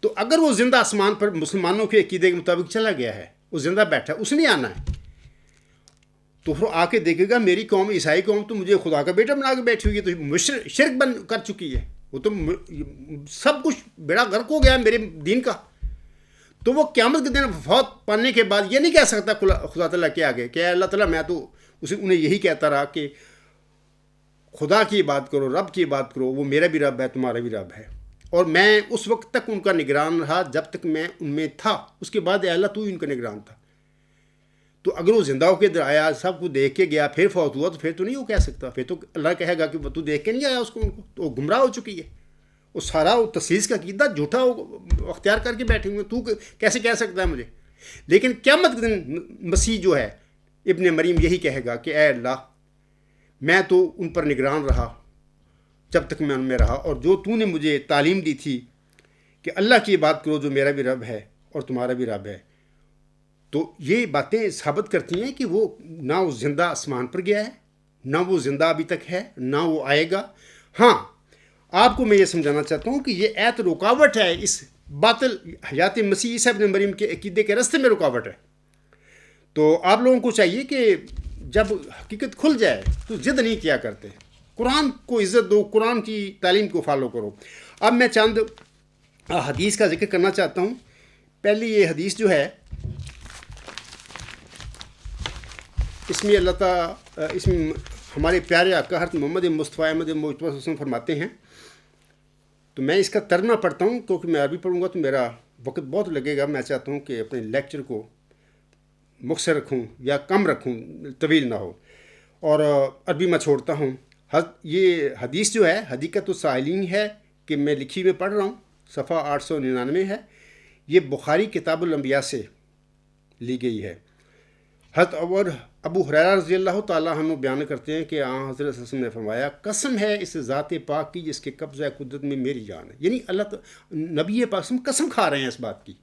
تو اگر وہ زندہ آسمان پر مسلمانوں کے عقیدے کے مطابق چلا گیا ہے، وہ زندہ بیٹھا ہے، اس نے آنا ہے، تو پھر آ کے دیکھے گا میری قوم عیسائی قوم تو مجھے خدا کا بیٹا بنا کے بیٹھی ہوئی ہے، تو شرک بن کر چکی ہے، وہ تو سب کچھ بیڑا غرق ہو گیا میرے دین کا. تو وہ قیامت کے دن فوت پانے کے بعد یہ نہیں کہہ سکتا خدا تعالیٰ کے آگے کہ اللہ تعالیٰ میں تو انہیں یہی کہتا رہا کہ خدا کی بات کرو، رب کی بات کرو، وہ میرا بھی رب ہے تمہارا بھی رب ہے، اور میں اس وقت تک ان کا نگران رہا جب تک میں ان میں تھا، اس کے بعد اے اللہ تو ہی ان کا نگران تھا. تو اگر وہ زندہ ہو کے ادھر آیا سب کو دیکھ کے گیا پھر فوت ہوا تو پھر تو نہیں وہ کہہ سکتا، پھر تو اللہ کہے گا کہ تو دیکھ کے نہیں آیا اس کو، ان کو تو وہ گمراہ ہو چکی ہے، وہ سارا وہ تسلیس کا عقیدہ جھوٹا اختیار کر کے بیٹھے ہوئے، تو کیسے کہہ سکتا ہے مجھے. لیکن قیامت کے دن مسیح جو ہے ابن مریم یہی کہے گا کہ اے اللہ میں تو ان پر نگران رہا جب تک میں ان میں رہا، اور جو تو نے مجھے تعلیم دی تھی کہ اللہ کی بات کرو جو میرا بھی رب ہے اور تمہارا بھی رب ہے. تو یہ باتیں ثابت کرتی ہیں کہ وہ نہ وہ زندہ آسمان پر گیا ہے، نہ وہ زندہ ابھی تک ہے، نہ وہ آئے گا. ہاں آپ کو میں یہ سمجھانا چاہتا ہوں کہ یہ ایت رکاوٹ ہے اس باطل حیات مسیح عیسیٰ ابن مریم کے عقیدے کے راستے میں رکاوٹ ہے. تو آپ لوگوں کو چاہیے کہ جب حقیقت کھل جائے تو ضد نہیں کیا کرتے، قرآن کو عزت دو، قرآن کی تعلیم کو فالو کرو. اب میں چند حدیث کا ذکر کرنا چاہتا ہوں. پہلی یہ حدیث جو ہے اس میں اللہ تعالیٰ اس میں ہمارے پیارے آقا حضرت محمد مصطفیٰ احمد مجتبیٰ صلی اللہ علیہ وسلم فرماتے ہیں، تو میں اس کا ترجمہ پڑھتا ہوں کیونکہ میں عربی پڑھوں گا تو میرا وقت بہت لگے گا. میں چاہتا ہوں کہ اپنے لیکچر کو مختصر رکھوں یا کم رکھوں، طویل نہ ہو، اور عربی میں چھوڑتا ہوں. یہ حدیث جو ہے حدیقت السائلین ہے کہ میں لکھی میں پڑھ رہا ہوں، صفحہ 899 ہے. یہ بخاری کتاب الانبیاء سے لی گئی ہے. حضرت ابو ہریرہ رضی اللہ تعالیٰ عنہ بیان کرتے ہیں کہ حضرت صلی اللہ علیہ وسلم نے فرمایا قسم ہے اس ذات پاک کی جس کے قبضہ قدرت میں میری جان ہے. یعنی نبی پاک قسم کھا رہے ہیں اس بات کی،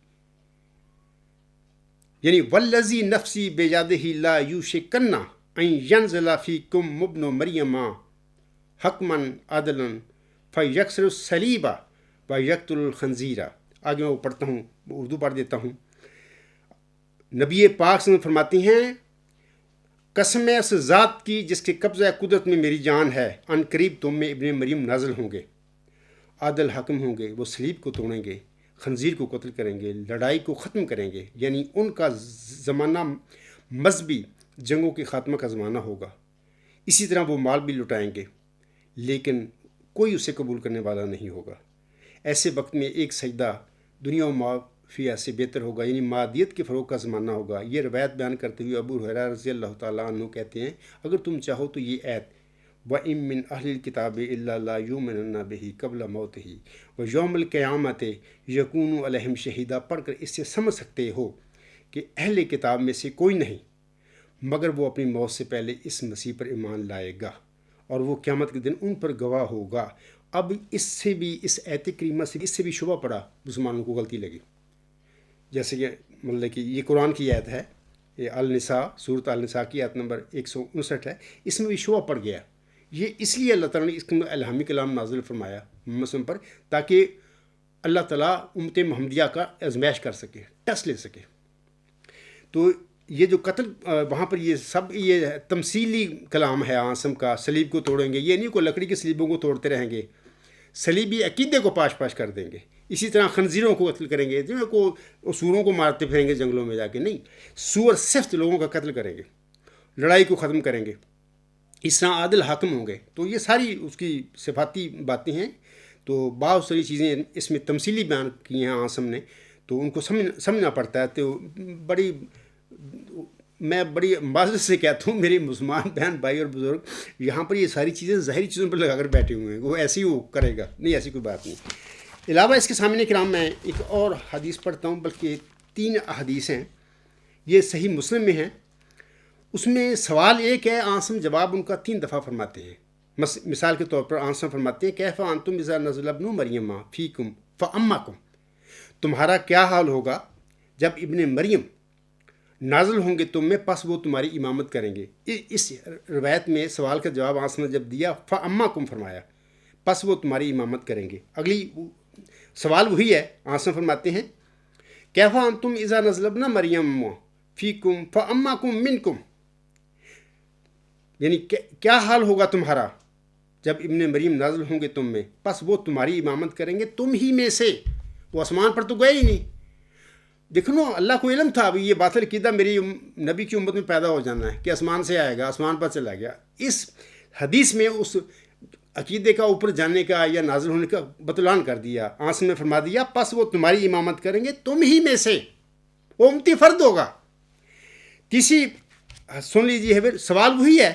یعنی والذی نفسی بیدہ لا یوشکن ان ینزل فیکم ابن مریم حکما عدلا فیکسر الصلیب ویقتل الخنزیر. آگے میں وہ پڑھتا ہوں، اردو پڑھ دیتا ہوں. نبی پاک سے فرماتی ہیں قسم ہے اس ذات کی جس کے قبضہ قدرت میں میری جان ہے، ان قریب تم میں ابن مریم نازل ہوں گے، عادل حکم ہوں گے، وہ صلیب کو توڑیں گے، خنزیر کو قتل کریں گے، لڑائی کو ختم کریں گے. یعنی ان کا زمانہ مذہبی جنگوں کے خاتمہ کا زمانہ ہوگا. اسی طرح وہ مال بھی لٹائیں گے لیکن کوئی اسے قبول کرنے والا نہیں ہوگا. ایسے وقت میں ایک سجدہ دنیا و فیہا سے بہتر ہوگا، یعنی مادیت کے فروغ کا زمانہ ہوگا۔ یہ روایت بیان کرتے ہوئے ابو ہریرہ رضی اللہ تعالیٰ عنہ کہتے ہیں اگر تم چاہو تو یہ آیت وَإِن مِّنْ أَهْلِ الْكِتَابِ إِلَّا لَا يُؤْمِنُنَّ بِهِ قَبْلَ مَوْتِهِ وَيَوْمَ الْقِيَامَةِ يَكُونُ عَلَيْهِمْ شَهِيدًا پڑھ کر اس سے سمجھ سکتے ہو کہ اہل کتاب میں سے کوئی نہیں مگر وہ اپنی موت سے پہلے اس مسیح پر ایمان لائے گا اور وہ قیامت کے دن ان پر گواہ ہوگا۔ اب اس سے بھی، اس آیت کریمہ سے اس سے بھی شبہ پڑا، مسلمانوں کو غلطی لگی، جیسے کہ مطلب کہ یہ قرآن کی آیت ہے، یہ النساء، سورۃ النساء کی آیت نمبر 159 ہے، اس میں بھی شبہ پڑ گیا۔ یہ اس لیے اللہ تعالیٰ نے اس کے اندر الہامی کلام نازل فرمایا محمد صلی اللہ علیہ وسلم پر، تاکہ اللہ تعالیٰ امت محمدیہ کا آزمائش کر سکے، ٹیسٹ لے سکے۔ تو یہ جو قتل وہاں پر یہ سب یہ تمثیلی کلام ہے عاصم کا، صلیب کو توڑیں گے، یہ نہیں کوئی لکڑی کے صلیبوں کو توڑتے رہیں گے، صلیبی عقیدے کو پاش پاش کر دیں گے۔ اسی طرح خنزیروں کو قتل کریں گے، جن کو سوروں کو مارتے پھریں گے جنگلوں میں جا کے، نہیں، سور صفت لوگوں کا قتل کریں گے، لڑائی کو ختم کریں گے، اس طرح عادل حاکم ہوں گے۔ تو یہ ساری اس کی صفاتی باتیں ہیں، تو بہت ساری چیزیں اس میں تمثیلی بیان کی ہیں عاصم نے، تو ان کو سمجھنا پڑتا ہے۔ تو میں بڑی معذرت سے کہتا ہوں میرے مسلمان بہن بھائی اور بزرگ، یہاں پر یہ ساری چیزیں ظاہری چیزوں پر لگا کر بیٹھے ہوئے ہیں، وہ ایسی وہ کرے گا، نہیں، ایسی کوئی بات نہیں۔ علاوہ اس کے سامنے کرام میں ایک اور حدیث پڑھتا ہوں، بلکہ 3 احادیث ہیں، یہ صحیح مسلم میں ہیں۔ اس میں سوال ایک ہے، عاصم جواب ان کا 3 دفعہ فرماتے ہیں۔ مثال کے طور پر عاصم فرماتے ہیں کیف انتم اذا نزل ابن مریم فیکم فامکم، تمہارا کیا حال ہوگا جب ابن مریم نازل ہوں گے تم میں، پس وہ تمہاری امامت کریں گے۔ اس روایت میں سوال کا جواب عاصم نے جب دیا فامکم فرمایا، پس وہ تمہاری امامت کریں گے۔ اگلی سوال وہی ہے، عاصم فرماتے ہیں کیف انتم اذا نزل ابن مریم فیکم فامکم منکم، یعنی کیا حال ہوگا تمہارا جب ابن مریم نازل ہوں گے تم میں، پس وہ تمہاری امامت کریں گے تم ہی میں سے۔ وہ آسمان پر تو گئے ہی نہیں، دیکھو نا، اللہ کو علم تھا ابھی یہ باطل عقیدہ میری نبی کی امت میں پیدا ہو جانا ہے کہ آسمان سے آئے گا، آسمان پر چلا گیا۔ اس حدیث میں اس عقیدے کا اوپر جانے کا یا نازل ہونے کا بتلان کر دیا۔ عاصم نے فرما دیا پس وہ تمہاری امامت کریں گے تم ہی میں سے، وہ امتی فرد ہوگا۔ تیسری سن لیجیے، پھر سوال وہی ہے،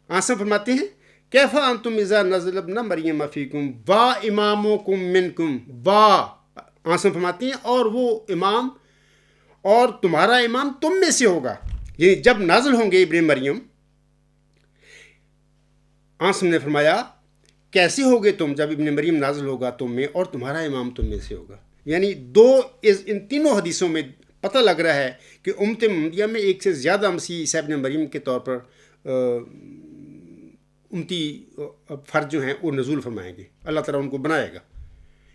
عاصم فرماتے ہیں کیف انتم اذا نزل ابن مریم فیکم وا امامکم منکم، وا عاصم فرماتے ہیں اور وہ امام اور تمہارا امام تم میں سے ہوگا، یعنی جب نازل ہوں گے ابن مریم۔ عاصم نے فرمایا کیسے ہوگے تم جب ابن مریم نازل ہوگا تم میں اور تمہارا امام تم میں سے ہوگا، یعنی ان تینوں حدیثوں میں پتہ لگ رہا ہے کہ امت محمدیہ میں ایک سے زیادہ مسیح عیسیٰ ابن مریم کے طور پر امتی فرد جو ہیں وہ نزول فرمائیں گے، اللہ تعالیٰ ان کو بنائے گا،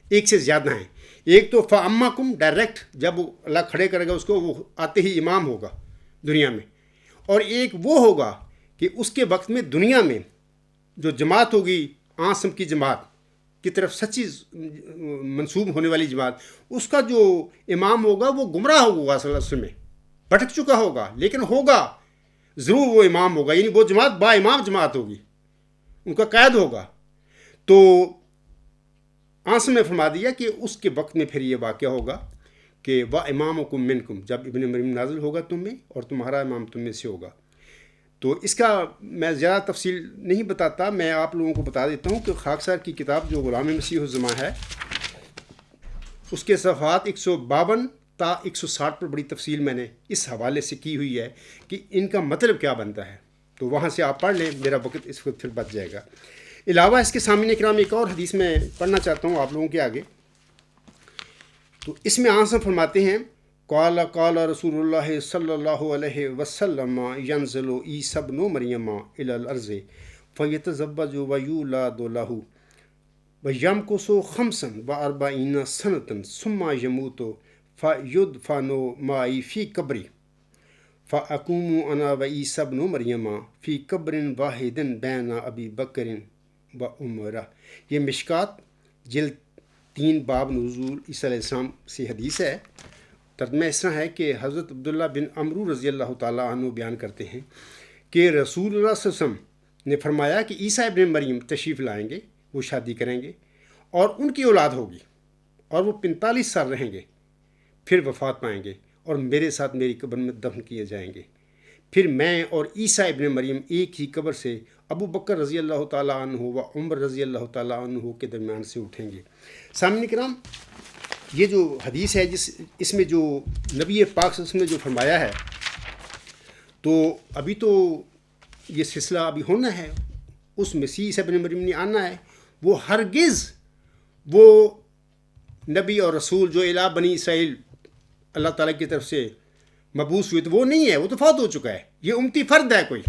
ایک سے زیادہ ہیں۔ ایک تو فامکم ڈائریکٹ جب اللہ کھڑے کرے گا اس کو، وہ آتے ہی امام ہوگا دنیا میں، اور ایک وہ ہوگا کہ اس کے وقت میں دنیا میں جو جماعت ہوگی عاصم کی جماعت کی طرف سچی منسوب ہونے والی جماعت، اس کا جو امام ہوگا وہ گمراہ ہوگا، صلی اللہ علیہ وسلم میں بھٹک چکا ہوگا، لیکن ہوگا ضرور، وہ امام ہوگا، یعنی وہ جماعت با امام جماعت ہوگی، ان کا قائد ہوگا۔ تو عاصم نے فرما دیا کہ اس کے وقت میں پھر یہ واقعہ ہوگا کہ وا امامکم منکم، جب ابن مریم نازل ہوگا تم میں اور تمہارا امام تم میں سے ہوگا۔ تو اس کا میں زیادہ تفصیل نہیں بتاتا، میں آپ لوگوں کو بتا دیتا ہوں کہ خاکسار کی کتاب جو غلام مسیح الزماں ہے، اس کے صفحات 152 تا 160 پر بڑی تفصیل میں نے اس حوالے سے کی ہوئی ہے کہ ان کا مطلب کیا بنتا ہے، تو وہاں سے آپ پڑھ لیں، میرا وقت اس وقت پھر بچ جائے گا۔ علاوہ اس کے سامنے کرام ایک اور حدیث میں پڑھنا چاہتا ہوں آپ لوگوں کے آگے، تو اس میں عاصم فرماتے ہیں قال رسول اللہ صلی اللہ علیہ وسلم ینزل عیسی ابن مریم الی الارض فیتزوج ویولد لہ ویمکث 45 سنة ثم یموت فیدفن معی فی قبری فاقوم انا وعیسی ابن مریم فی قبر واحد بین ابی بکر و عمر۔ یہ مشکات جلد 3 باب نزول عیسیٰ علیہ السلام سے حدیث ہے۔ ترجمہ اس طرح ہے کہ حضرت عبداللہ بن عمرو رضی اللہ تعالیٰ عنہ بیان کرتے ہیں کہ رسول اللہ صلی اللہ علیہ وسلم نے فرمایا کہ عیسیٰ ابن مریم تشریف لائیں گے، وہ شادی کریں گے اور ان کی اولاد ہوگی اور وہ 45 سال رہیں گے، پھر وفات پائیں گے اور میرے ساتھ میری قبر میں دفن کیے جائیں گے. پھر میں اور عیسیٰ ابن مریم ایک ہی قبر سے ابو بکر رضی اللہ تعالیٰ عنہ و عمر رضی اللہ تعالیٰ عنہ کے درمیان سے اٹھیں گے. سامعین کرام، یہ جو حدیث ہے اس میں جو نبی پاک صلی اللہ علیہ وسلم نے جو فرمایا ہے، تو ابھی تو یہ سلسلہ ابھی ہونا ہے، اس مسیح عیسیٰ ابن مریم نے آنا ہے. وہ ہرگز وہ نبی اور رسول جو الی بنی اسرائیل اللہ تعالیٰ کی طرف سے مبعوث ہوئے تو وہ نہیں ہے، وہ تو فوت ہو چکا ہے. یہ امتی فرد ہے کوئی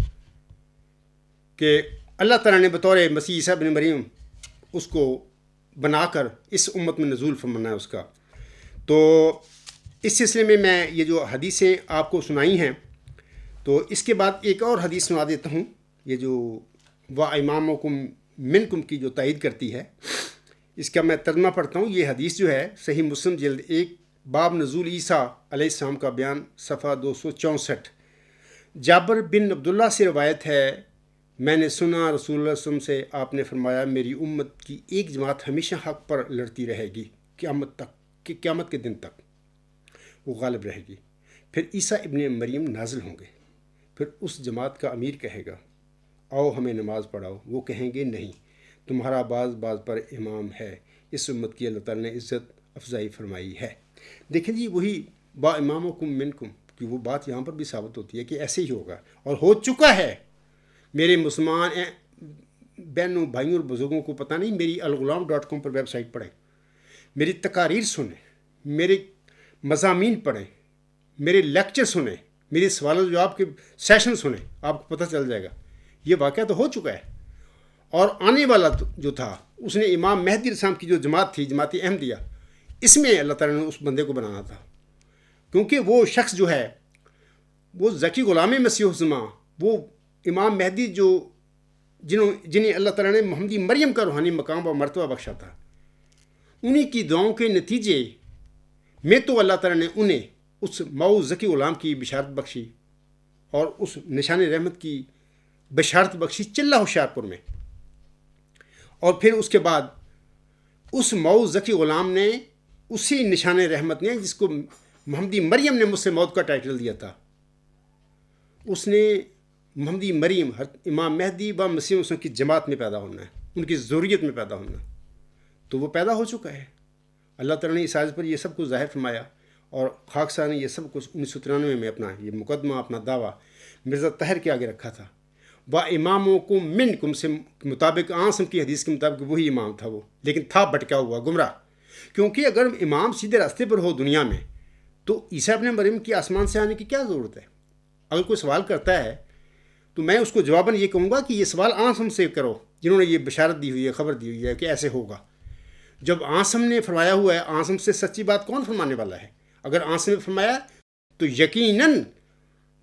کہ اللہ تعالیٰ نے بطور مسیح عیسیٰ ابن مریم اس کو بنا کر اس امت میں نزول فرمانا ہے اس کا. تو اس سلسلے میں یہ جو حدیثیں آپ کو سنائی ہیں، تو اس کے بعد ایک اور حدیث سنا دیتا ہوں، یہ جو وَإِمَامُكُم مِّنكُم کی جو تائید کرتی ہے. اس کا میں ترجمہ پڑھتا ہوں. یہ حدیث جو ہے صحیح مسلم جلد 1 باب نزول عیسیٰ علیہ السلام کا بیان صفحہ 264. جابر بن عبداللہ سے روایت ہے، میں نے سنا رسول اللہ صلی اللہ علیہ وسلم سے، آپ نے فرمایا میری امت کی ایک جماعت ہمیشہ حق پر لڑتی رہے گی قیامت تک، کہ قیامت کے دن تک وہ غالب رہے گی. پھر عیسیٰ ابن مریم نازل ہوں گے. پھر اس جماعت کا امیر کہے گا آؤ ہمیں نماز پڑھاؤ. وہ کہیں گے نہیں، تمہارا بعض پر امام ہے. اس امت کی اللہ تعالیٰ نے عزت افزائی فرمائی ہے. دیکھیں جی، وہی با امامکم منکم کی وہ بات یہاں پر بھی ثابت ہوتی ہے کہ ایسے ہی ہوگا اور ہو چکا ہے. میرے مسلمان بہنوں بھائیوں اور بزرگوں کو پتہ نہیں، میری الغلام.com پر ویب سائٹ پڑھیں، میری تقاریر سنیں، میرے مضامین پڑھیں، میرے لیکچر سنیں، میری سوال و جواب کے سیشن سنیں، آپ کو پتہ چل جائے گا. یہ واقعہ تو ہو چکا ہے اور آنے والا جو تھا اس نے امام مہدی علیہ السلام کی جو جماعت تھی، جماعت احمدیہ، اس میں اللہ تعالیٰ نے اس بندے کو بنانا تھا. کیونکہ وہ شخص جو ہے وہ ذکی غلام مسیح الزماں، وہ امام مہدی جو جنہیں اللہ تعالیٰ نے محمدی مریم کا روحانی مقام و مرتبہ بخشا تھا، انہی کی دعاؤں کے نتیجے میں تو اللہ تعالیٰ نے انہیں اس مئو ذکی غلام کی بشارت بخشی اور اس نشان رحمت کی بشارت بخشی چلہ ہوشیارپور میں. اور پھر اس کے بعد اس مئو ذکی غلام نے اسی نشان رحمت نے، جس کو محمدی مریم نے مجھ سے موت کا ٹائٹل دیا تھا، اس نے محمدی مریم امام مہدی و مسیح موعود کی جماعت میں پیدا ہونا ہے، ان کی ذریت میں پیدا ہونا. تو وہ پیدا ہو چکا ہے. اللہ تعالیٰ نے اس آیت پر یہ سب کچھ ظاہر فرمایا اور خاکسار نے یہ سب کچھ 1993 میں اپنا یہ مقدمہ، اپنا دعویٰ مرزا طاہر کے آگے رکھا تھا. وَإِمَامُكُم مِّنكُم سے مطابق آنسم کی حدیث کے مطابق وہی امام تھا وہ، لیکن تھا بھٹکا ہوا، گمراہ. کیونکہ اگر امام سیدھے راستے پر ہو دنیا میں تو عیسیٰ ابن مریم کی آسمان سے آنے کی کیا ضرورت ہے؟ اگر کوئی سوال کرتا ہے تو میں اس کو جواباً یہ کہوں گا کہ یہ سوال آنسم سے کرو، جنہوں نے یہ بشارت دی ہوئی ہے، خبر دی ہوئی ہے کہ ایسے ہوگا. جب آنسم نے فرمایا ہوا ہے، آنسم سے سچی بات کون فرمانے والا ہے؟ اگر آنسم نے فرمایا تو یقیناً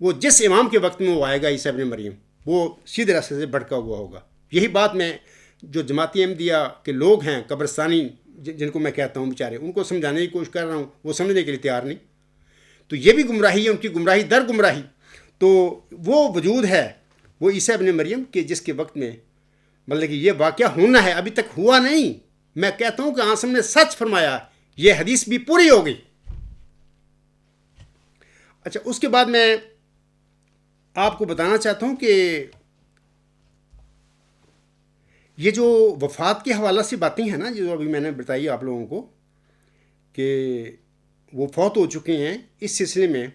وہ جس امام کے وقت میں وہ آئے گا عیسیٰ ابن مریم، وہ سیدھے راستے سے بھٹکا ہوا ہوگا. یہی بات میں جو جماعتی احمدیہ کے لوگ ہیں، قبرستانی جن کو میں کہتا ہوں بیچارے، ان کو سمجھانے کی کوشش کر رہا ہوں، وہ سمجھنے کے لیے تیار نہیں. تو یہ بھی گمراہی ہے، ان کی گمراہی در گمراہی. تو وہ وجود ہے وہ عیسیٰ ابن مریم کہ جس کے وقت میں مطلب کہ یہ واقعہ ہونا ہے، ابھی تک ہوا نہیں. میں کہتا ہوں کہ آنسم نے سچ فرمایا، یہ حدیث بھی پوری ہو گئی. اچھا، اس کے بعد میں آپ کو بتانا چاہتا ہوں کہ یہ جو وفات کے حوالہ سے باتیں ہیں نا، جو ابھی میں نے بتائی آپ لوگوں کو کہ وہ فوت ہو چکے ہیں، اس سلسلے میں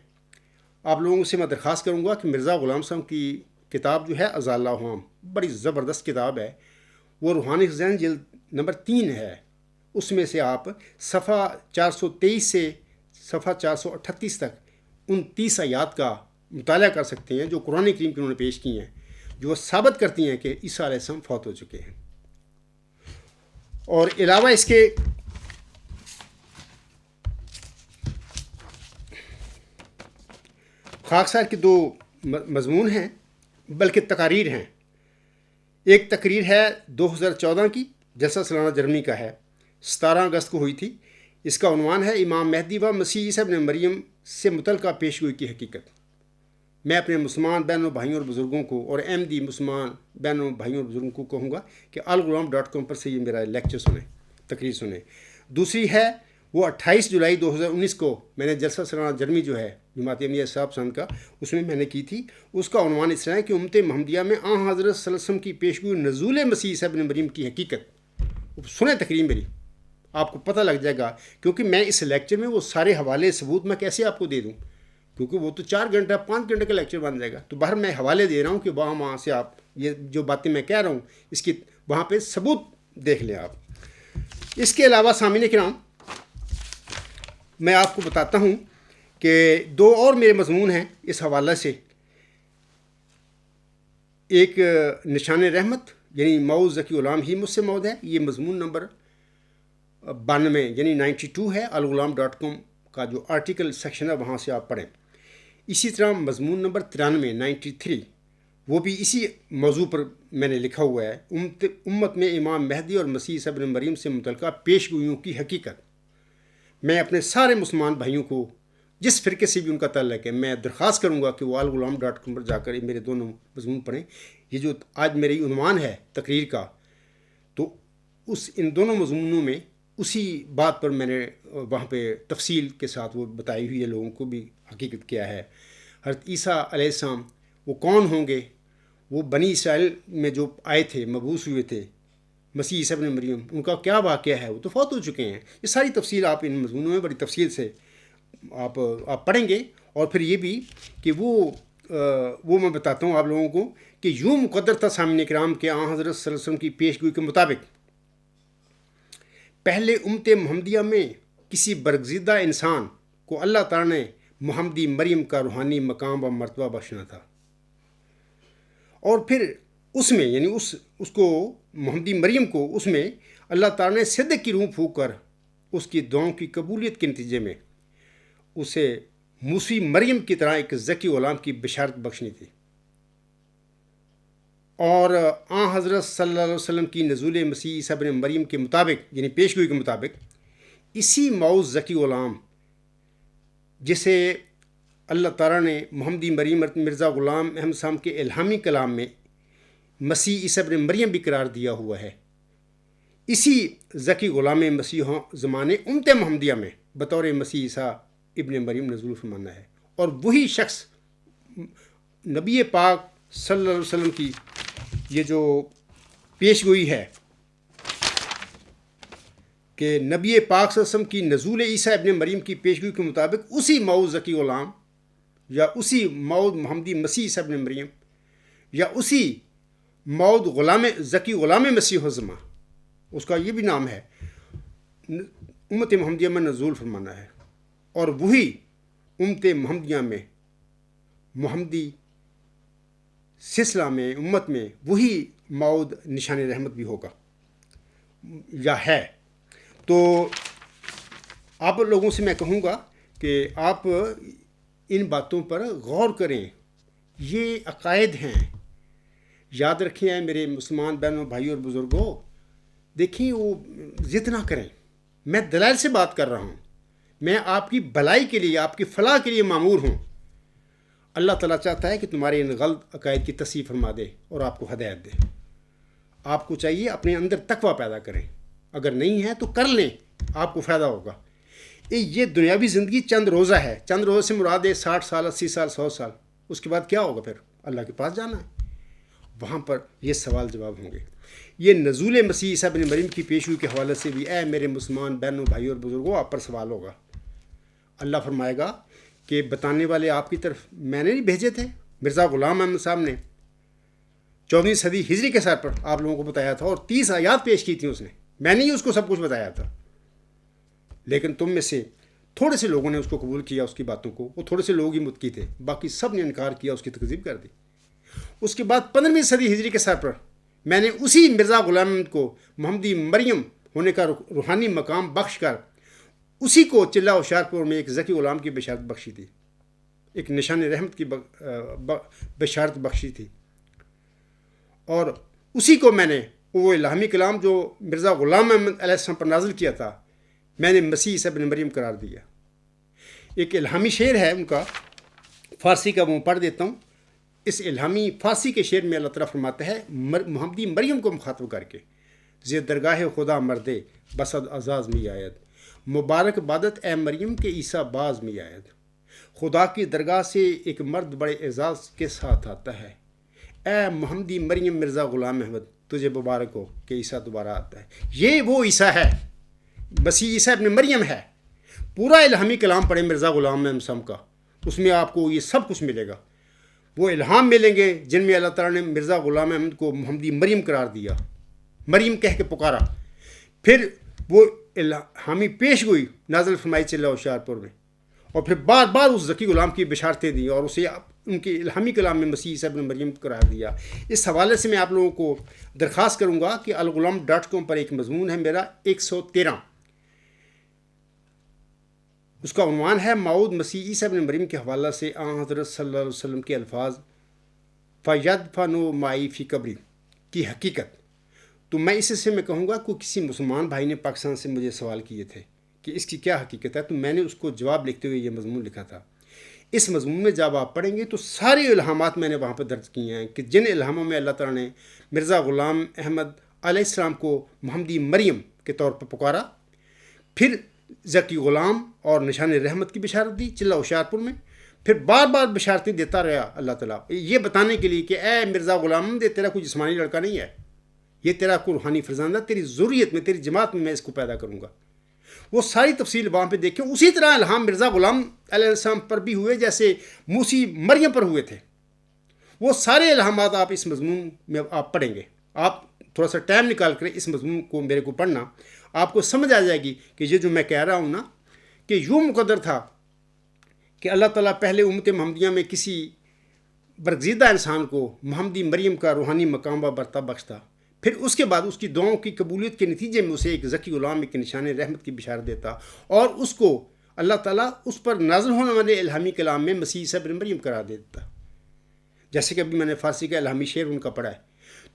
آپ لوگوں سے میں درخواست کروں گا کہ مرزا غلام صاحب کی کتاب جو ہے اضالہ اوہام، بڑی زبردست کتاب ہے. وہ روحانی خزائن جلد نمبر 3 ہے. اس میں سے آپ صفحہ 423 سے صفحہ 438 تک ان 30 آیات کا مطالعہ کر سکتے ہیں جو قرآن کریم کی انہوں نے پیش کی ہیں، جو ثابت کرتی ہیں کہ عیسیٰ علیہ السلام فوت ہو چکے ہیں. اور علاوہ اس کے خاکسار کے 2 مضمون ہیں، بلکہ تقاریر ہیں. ایک تقریر ہے 2014 کی، جلسہ سالانہ جرمنی کا ہے، 17 اگست کو ہوئی تھی. اس کا عنوان ہے امام مہدی و مسیح عیسیٰ ابن مریم سے متعلقہ پیشگوئی کی حقیقت. میں اپنے مسلمان بہنوں بھائیوں اور بزرگوں کو اور احمدی مسلمان بہنوں بھائیوں اور بزرگوں کو کہوں گا کہ الغلام.com پر سے یہ میرا لیکچر سنیں، تقریر سنیں. دوسری ہے وہ 28 جولائی 2019 کو میں نے جلسہ سالانہ جرمی جو ہے جماعت احمدیہ صاحب سند کا، اس میں نے کی تھی. اس کا عنوان اس طرح ہے کہ امت محمدیہ میں آن حضرت صلی اللہ علیہ وسلم کی پیشگوئی نزول مسیح عیسیٰ ابن مریم کی حقیقت. سنیں تقریر میری، آپ کو پتہ لگ جائے گا، کیونکہ میں اس لیکچر میں وہ سارے حوالے ثبوت میں کیسے آپ کو دے دوں، کیونکہ وہ تو 4 گھنٹہ 5 گھنٹے کا لیکچر بن جائے گا. تو باہر میں حوالے دے رہا ہوں کہ وہاں سے آپ یہ جو باتیں میں کہہ رہا ہوں اس کی وہاں پہ ثبوت دیکھ لیں آپ. اس کے علاوہ سامعین کرام، میں آپ کو بتاتا ہوں کہ 2 اور میرے مضمون ہیں اس حوالے سے. ایک نشان رحمت یعنی مؤذ ذکی غلام ہی مجھ سے مود ہے، یہ مضمون نمبر 92 یعنی 92 ہے. الغلام.com کا جو آرٹیکل سیکشن ہے وہاں سے آپ پڑھیں. اسی طرح مضمون نمبر 93 93 وہ بھی اسی موضوع پر میں نے لکھا ہوا ہے، امت میں امام مہدی اور مسیح عیسیٰ ابن مریم سے متعلقہ پیش گوئیوں کی حقیقت. میں اپنے سارے مسلمان بھائیوں کو جس فرقے سے بھی ان کا تعلق ہے، میں درخواست کروں گا کہ وہ الغلام.com پر جا کر میرے دونوں مضمون پڑھیں. یہ جو آج میری عنوان ہے تقریر کا، تو ان دونوں مضمونوں میں اسی بات پر میں نے وہاں پہ تفصیل کے ساتھ وہ بتائی ہوئی ہے لوگوں کو بھی حقیقت کیا ہے. حضرت عیسیٰ علیہ السلام وہ کون ہوں گے؟ وہ بنی اسرائیل میں جو آئے تھے، مبعوث ہوئے تھے، مسیح عیسیٰ ابن مریم، ان کا کیا واقعہ ہے؟ وہ تو فوت ہو چکے ہیں. یہ ساری تفصیل آپ ان مضمونوں میں بڑی تفصیل سے آپ پڑھیں گے. اور پھر یہ بھی کہ وہ میں بتاتا ہوں آپ لوگوں کو کہ یوں مقدر تھا سامعین کرام کہ آن حضرت صلی اللہ علیہ وسلم کی پیش گوئی کے مطابق پہلے امت محمدیہ میں کسی برگزیدہ انسان کو اللہ تعالیٰ نے محمدی مریم کا روحانی مقام و مرتبہ بخشنا تھا، اور پھر اس میں یعنی اس کو محمدی مریم کو اس میں اللہ تعالیٰ نے صدق کی روح پھونک کر اس کی دعاؤں کی قبولیت کے نتیجے میں اسے موسی مریم کی طرح ایک ذکی غلام کی بشارت بخشنی تھی. اور آن حضرت صلی اللہ علیہ وسلم کی نزول مسیح عیسیٰ ابن مریم کے مطابق یعنی پیشگوئی کے مطابق اسی مؤذ ذکی غلام جسے اللہ تعالیٰ نے محمدی مریم مرزا غلام احمد صاحب کے الہامی کلام میں مسیح عیسیٰ ابن مریم بھی قرار دیا ہوا ہے، اسی ذکی غلام مسیح زمانے امت محمدیہ میں بطور مسیح عیسیٰ ابن مریم نزول فرمانا ہے. اور وہی شخص نبی پاک صلی اللہ علیہ وسلم کی یہ جو پیش گوئی ہے کہ نبی پاک صلی اللہ علیہ وسلم کی نزول عیسیٰ ابن مریم کی پیش گوئی کے مطابق اسی مؤذ ذکی غلام یا اسی مؤذ محمدی مسیح عیسیٰ ابن مریم یا اسی مؤذ غلام ذکی غلام مسیح الزماں، اس کا یہ بھی نام ہے، امت محمدیہ میں نزول فرمانا ہے. اور وہی امت محمدیہ میں محمدی سلسلہ میں امت میں وہی مؤذ نشان رحمت بھی ہوگا یا ہے. تو آپ لوگوں سے میں کہوں گا کہ آپ ان باتوں پر غور کریں، یہ عقائد ہیں، یاد رکھیں میرے مسلمان بہنوں بھائیوں اور بزرگوں. دیکھیں وہ ضد نہ کریں، میں دلائل سے بات کر رہا ہوں، میں آپ کی بھلائی کے لیے آپ کی فلاح کے لیے مامور ہوں. اللہ تعالیٰ چاہتا ہے کہ تمہارے ان غلط عقائد کی تصحیح فرما دے اور آپ کو ہدایت دے. آپ کو چاہیے اپنے اندر تقویٰ پیدا کریں، اگر نہیں ہے تو کر لیں، آپ کو فائدہ ہوگا. یہ دنیاوی زندگی چند روزہ ہے، چند روزہ سے مراد ہے 60 سال 80 سال 100 سال. اس کے بعد کیا ہوگا؟ پھر اللہ کے پاس جانا ہے، وہاں پر یہ سوال جواب ہوں گے. یہ نزول مسیح عیسیٰ ابن مریم کی پیشگوئی کے حوالے سے بھی اے میرے مسلمان بہنوں بھائیوں اور بزرگوں آپ پر سوال ہوگا. اللہ فرمائے گا کہ بتانے والے آپ کی طرف میں نے نہیں بھیجے تھے؟ مرزا غلام احمد صاحب نے 14ویں صدی ہجری کے سر پر آپ لوگوں کو بتایا تھا اور 30 آیات پیش کی تھیں اس نے. میں نے ہی اس کو سب کچھ بتایا تھا، لیکن تم میں سے تھوڑے سے لوگوں نے اس کو قبول کیا، اس کی باتوں کو. وہ تھوڑے سے لوگ ہی متقی تھے، باقی سب نے انکار کیا، اس کی تکذیب کر دی. اس کے بعد 15ویں صدی ہجری کے سر پر میں نے اسی مرزا غلام احمد کو محمدی مریم ہونے کا روحانی مقام بخش کر اسی کو چلہ ہوشیارپور میں ایک ذکی غلام کی بشارت بخشی تھی، ایک نشان رحمت کی بشارت بخشی تھی. اور اسی کو میں نے وہ الہامی کلام جو مرزا غلام احمد علیہ السلام پر نازل کیا تھا میں نے مسیح عیسیٰ ابن مریم قرار دیا. ایک الہامی شعر ہے ان کا، فارسی کا وہ پڑھ دیتا ہوں. اس الہامی فارسی کے شعر میں اللہ تعالیٰ فرماتا ہے محمدی مریم کو مخاطب کر کے، زی درگاہ خدا مردے بسد اعزاز می آید، مبارکبادت اے مریم کے عیسیٰ باز میں آید، خدا کی درگاہ سے ایک مرد بڑے اعزاز کے ساتھ آتا ہے۔ اے محمدی مریم مرزا غلام احمد، تجھے مبارک ہو کہ عیسیٰ دوبارہ آتا ہے۔ یہ وہ عیسیٰ ہے، مسیح عیسیٰ ابن مریم ہے۔ پورا الہامی کلام پڑھیں مرزا غلام احمد صاحب کا، اس میں آپ کو یہ سب کچھ ملے گا۔ وہ الہام ملیں گے جن میں اللہ تعالیٰ نے مرزا غلام احمد کو محمدی مریم قرار دیا، مریم کہہ کے پکارا، پھر وہ الہامی پیش گوئی نازل فرمائی چلہ ہوشیارپور میں، اور پھر بار بار اس ذکی غلام کی بشارتیں دیں اور اسے ان کے الہامی کلام میں مسیح عیسیٰ ابن مریم قرار دیا۔ اس حوالے سے میں آپ لوگوں کو درخواست کروں گا کہ الغلام.com پر ایک مضمون ہے میرا 113، اس کا عنوان ہے موعود مسیح عیسیٰ ابن مریم کے حوالہ سے آن حضرت صلی اللہ علیہ وسلم کے الفاظ فَيَدْفَنُ مَعِي فِي قَبْرِي کی حقیقت۔ تو میں اس سے میں کہوں گا کہ کسی مسلمان بھائی نے پاکستان سے مجھے سوال کیے تھے کہ اس کی کیا حقیقت ہے، تو میں نے اس کو جواب لکھتے ہوئے یہ مضمون لکھا تھا۔ اس مضمون میں جب آپ پڑھیں گے تو سارے الہامات میں نے وہاں پہ درج کیے ہیں کہ جن الہاموں میں اللہ تعالیٰ نے مرزا غلام احمد علیہ السلام کو محمدی مریم کے طور پر پکارا، پھر ذکی غلام اور نشان رحمت کی بشارت دی چلہ ہوشیارپور میں، پھر بار بار بشارتیں دیتا رہا اللہ تعالیٰ یہ بتانے کے لیے کہ اے مرزا غلام دے، تیرا کوئی جسمانی لڑکا نہیں ہے، یہ تیرا کوئی روحانی فرزند ہے، تیری ضروریت میں، تیری جماعت میں اس کو پیدا کروں گا۔ وہ ساری تفصیل وہاں پہ دیکھیں۔ اسی طرح الہام مرزا غلام علیہ السلام پر بھی ہوئے جیسے موسی مریم پر ہوئے تھے۔ وہ سارے الہامات آپ اس مضمون میں آپ پڑھیں گے۔ آپ تھوڑا سا ٹائم نکال کر اس مضمون کو میرے کو پڑھنا، آپ کو سمجھ آ جائے گی کہ یہ جو میں کہہ رہا ہوں نا، کہ یوں مقدر تھا کہ اللہ تعالیٰ پہلے امت محمدیہ میں کسی برگزیدہ انسان کو محمدی مریم کا روحانی مقام و مرتبہ بخشتا، پھر اس کے بعد اس کی دعاؤں کی قبولیت کے نتیجے میں اسے ایک ذکی غلام ایک نشان رحمت کی بشارت دیتا، اور اس کو اللہ تعالیٰ اس پر نازل ہونے والے الہامی کلام میں مسیح عیسیٰ ابن مریم قرار دیتا، جیسے کہ ابھی میں نے فارسی کا الہامی شعر ان کا پڑھا ہے۔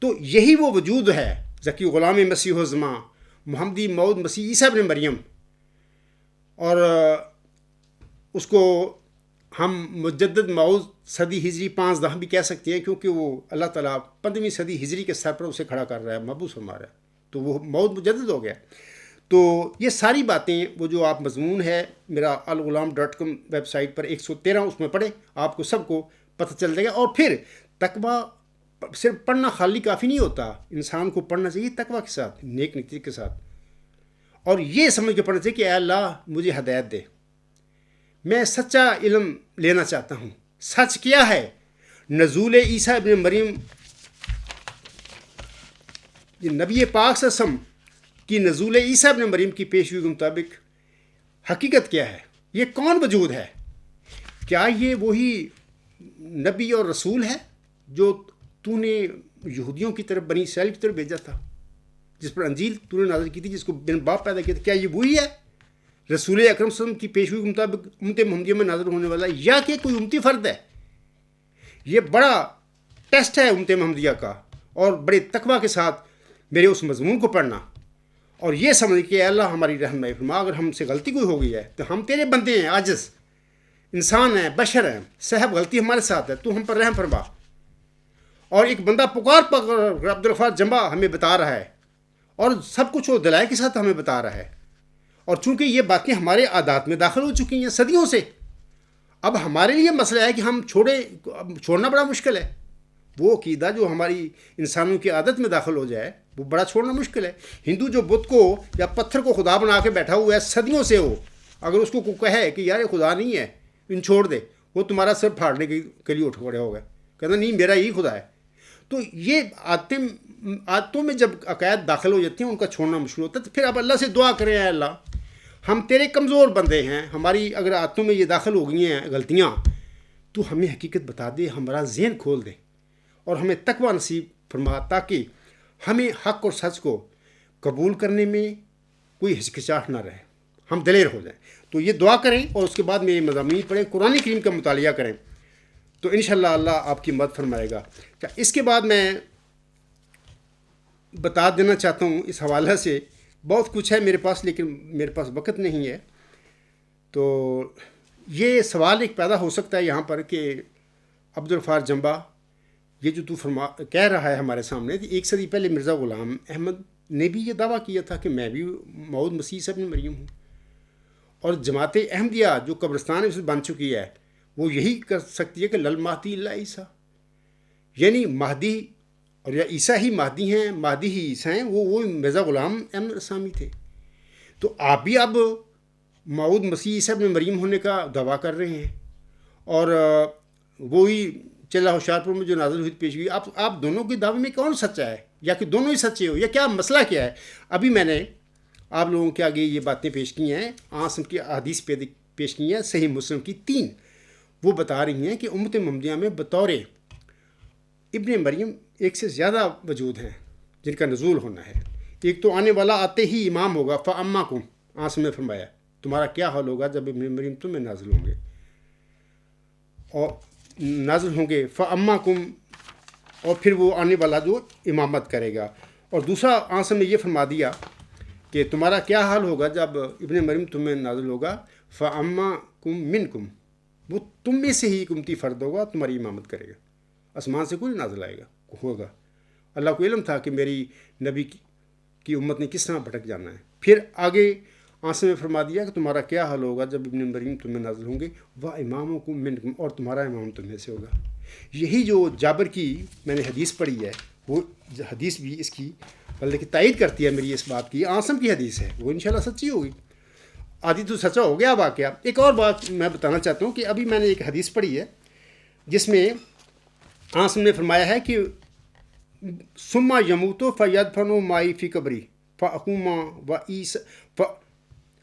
تو یہی وہ وجود ہے ذکی غلام مسیح الزماں محمدی موعود مسیح عیسیٰ ابن مریم، اور اس کو ہم مجدد موعود صدی ہجری 15 بھی کہہ سکتے ہیں، کیونکہ وہ اللہ تعالیٰ 15ویں صدی ہجری کے سر پر اسے کھڑا کر رہا ہے، مبعوث فرما رہا ہے، تو وہ موعود مجدد ہو گیا۔ تو یہ ساری باتیں وہ جو آپ مضمون ہے میرا الغلام.com ویب سائٹ پر 113، اس میں پڑھیں، آپ کو سب کو پتہ چل جائے گا۔ اور پھر تقویٰ صرف پڑھنا خالی کافی نہیں ہوتا، انسان کو پڑھنا چاہیے تقویٰ کے ساتھ، نیک نیتی کے ساتھ، اور یہ سمجھ کے پڑھنا چاہیے کہ اے اللہ مجھے ہدایت دے، میں سچا علم لینا چاہتا ہوں۔ سچ کیا ہے؟ نزول عیسیٰ ابن مریم، یہ نبی پاک صلی اللہ علیہ وسلم کی نزول عیسیٰ ابن مریم کی پیشگوئی کے مطابق حقیقت کیا ہے؟ یہ کون وجود ہے؟ کیا یہ وہی نبی اور رسول ہے جو تو نے یہودیوں کی طرف بنی اسرائیل کی طرف بھیجا تھا، جس پر انجیل تو نے نازل کی تھی، جس کو بن باپ پیدا کیا تھا؟ کیا یہ وہی ہے رسول اکرم صلی اللہ علیہ وسلم کی پیشگوئی کے مطابق امت محمدیہ میں نازل ہونے والا، یا کہ کوئی امتی فرد ہے؟ یہ بڑا ٹیسٹ ہے امت محمدیہ کا، اور بڑے تقویٰ کے ساتھ میرے اس مضمون کو پڑھنا، اور یہ سمجھ کہ اے اللہ ہماری رحمت فرما، اگر ہم سے غلطی کوئی ہو گئی ہے تو ہم تیرے بندے ہیں، عاجز انسان ہیں، بشر ہیں، صاحب غلطی ہمارے ساتھ ہے، تو ہم پر رحم فرما۔ اور ایک بندہ پکار عبدالغفار جمبا ہمیں بتا رہا ہے، اور سب کچھ وہ دلائل کے ساتھ ہمیں بتا رہا ہے، اور چونکہ یہ باتیں ہمارے عادات میں داخل ہو چکی ہیں صدیوں سے، اب ہمارے لیے مسئلہ ہے کہ ہم چھوڑنا بڑا مشکل ہے۔ وہ عقیدہ جو ہماری انسانوں کی عادت میں داخل ہو جائے وہ بڑا چھوڑنا مشکل ہے۔ ہندو جو بت کو یا پتھر کو خدا بنا کے بیٹھا ہوا ہے صدیوں سے، وہ اگر اس کو کہے کہ یار یہ خدا نہیں ہے، ان چھوڑ دے، وہ تمہارا سر پھاڑنے کے لیے اٹھ کھڑے ہو گئے، کہتا نہیں میرا یہی خدا ہے۔ تو یہ عادتوں میں جب عقائد داخل ہو جاتی ہیں ان کا چھوڑنا مشکل ہوتا ہے۔ تو پھر اب اللہ سے دعا کریں، اے اللہ ہم تیرے کمزور بندے ہیں، ہماری اگر عادتوں میں یہ داخل ہو گئی ہیں غلطیاں، تو ہمیں حقیقت بتا دے، ہمارا ذہن کھول دے، اور ہمیں تقویٰ نصیب فرما، تاکہ ہمیں حق اور سچ کو قبول کرنے میں کوئی ہچکچاہٹ نہ رہے، ہم دلیر ہو جائیں۔ تو یہ دعا کریں، اور اس کے بعد میرے مضامین پڑھیں، قرآن کریم کا مطالعہ کریں، تو انشاءاللہ اللہ آپ کی مدد فرمائے گا۔ اس کے بعد میں بتا دینا چاہتا ہوں اس حوالے سے، بہت کچھ ہے میرے پاس لیکن میرے پاس وقت نہیں ہے، تو یہ سوال ایک پیدا ہو سکتا ہے یہاں پر کہ عبدالغفار جمبا یہ جو تو کہہ رہا ہے ہمارے سامنے، 1 صدی پہلے مرزا غلام احمد نے بھی یہ دعویٰ کیا تھا کہ میں بھی موعود مسیح ابن مریم ہوں، اور جماعت احمدیہ جو قبرستان اس بن چکی ہے وہ یہی کر سکتی ہے کہ لل مہدی الا عیسیٰ، یعنی مہدی اور یا عیسیٰ ہی مہدی ہیں، مہدی ہی عیسیٰ ہیں، وہ مرزا غلام احمد رسامی تھے۔ تو آپ بھی اب موعود مسیح عیسیٰ ابن مریم ہونے کا دعویٰ کر رہے ہیں، اور وہی چلہ ہوشیارپور میں جو نازل ہوئی پیشگی، آپ دونوں کے دعوے میں کون سچا ہے، یا کہ دونوں ہی سچے ہو، یا کیا مسئلہ کیا ہے؟ ابھی میں نے آپ لوگوں کے آگے یہ باتیں پیش کی ہیں، عاصم کی احادیث پیش کی ہیں، صحیح مسلم کی 3، وہ بتا رہی ہیں کہ امت محمدیہ میں بطور ابن مریم ایک سے زیادہ وجود ہیں جن کا نزول ہونا ہے۔ ایک تو آنے والا آتے ہی امام ہوگا، فَأَمَّاكُمْ، عاصم نے فرمایا تمہارا کیا حال ہوگا جب ابن مریم تم میں نازل ہوں گے، اور نازل ہوں گے فَأَمَّاكُمْ، اور پھر وہ آنے والا جو امامت کرے گا۔ اور دوسرا عاصم نے یہ فرما دیا کہ تمہارا کیا حال ہوگا جب ابن مریم تم میں نازل ہوگا، فَأَمَّاكُمْ مِنْكُمْ، وہ تم میں سے ہی ایک امتی فرد ہوگا، تمہاری امامت کرے گا، آسمان سے کوئی نازل آئے گا ہوگا۔ اللہ کو علم تھا کہ میری نبی کی امت نے کس طرح بھٹک جانا ہے۔ پھر آگے عاصم نے فرما دیا کہ تمہارا کیا حال ہوگا جب ابن مریم تم میں نازل ہوں گے، وَإِمَامُكُم مِّنكُم، اور تمہارا امام تم میں سے ہوگا۔ یہی جو جابر کی میں نے حدیث پڑھی ہے، وہ حدیث بھی اس کی بلکہ تائید کرتی ہے میری اس بات کی، عاصم کی حدیث ہے، وہ انشاءاللہ سچی ہوگی۔ آدھی تو سچا ہو گیا واقعہ۔ ایک اور بات میں بتانا چاہتا ہوں کہ ابھی میں نے ایک حدیث پڑھی ہے جس میں عاصم نے فرمایا ہے کہ ثم یموت فیدفن مائی فی قبری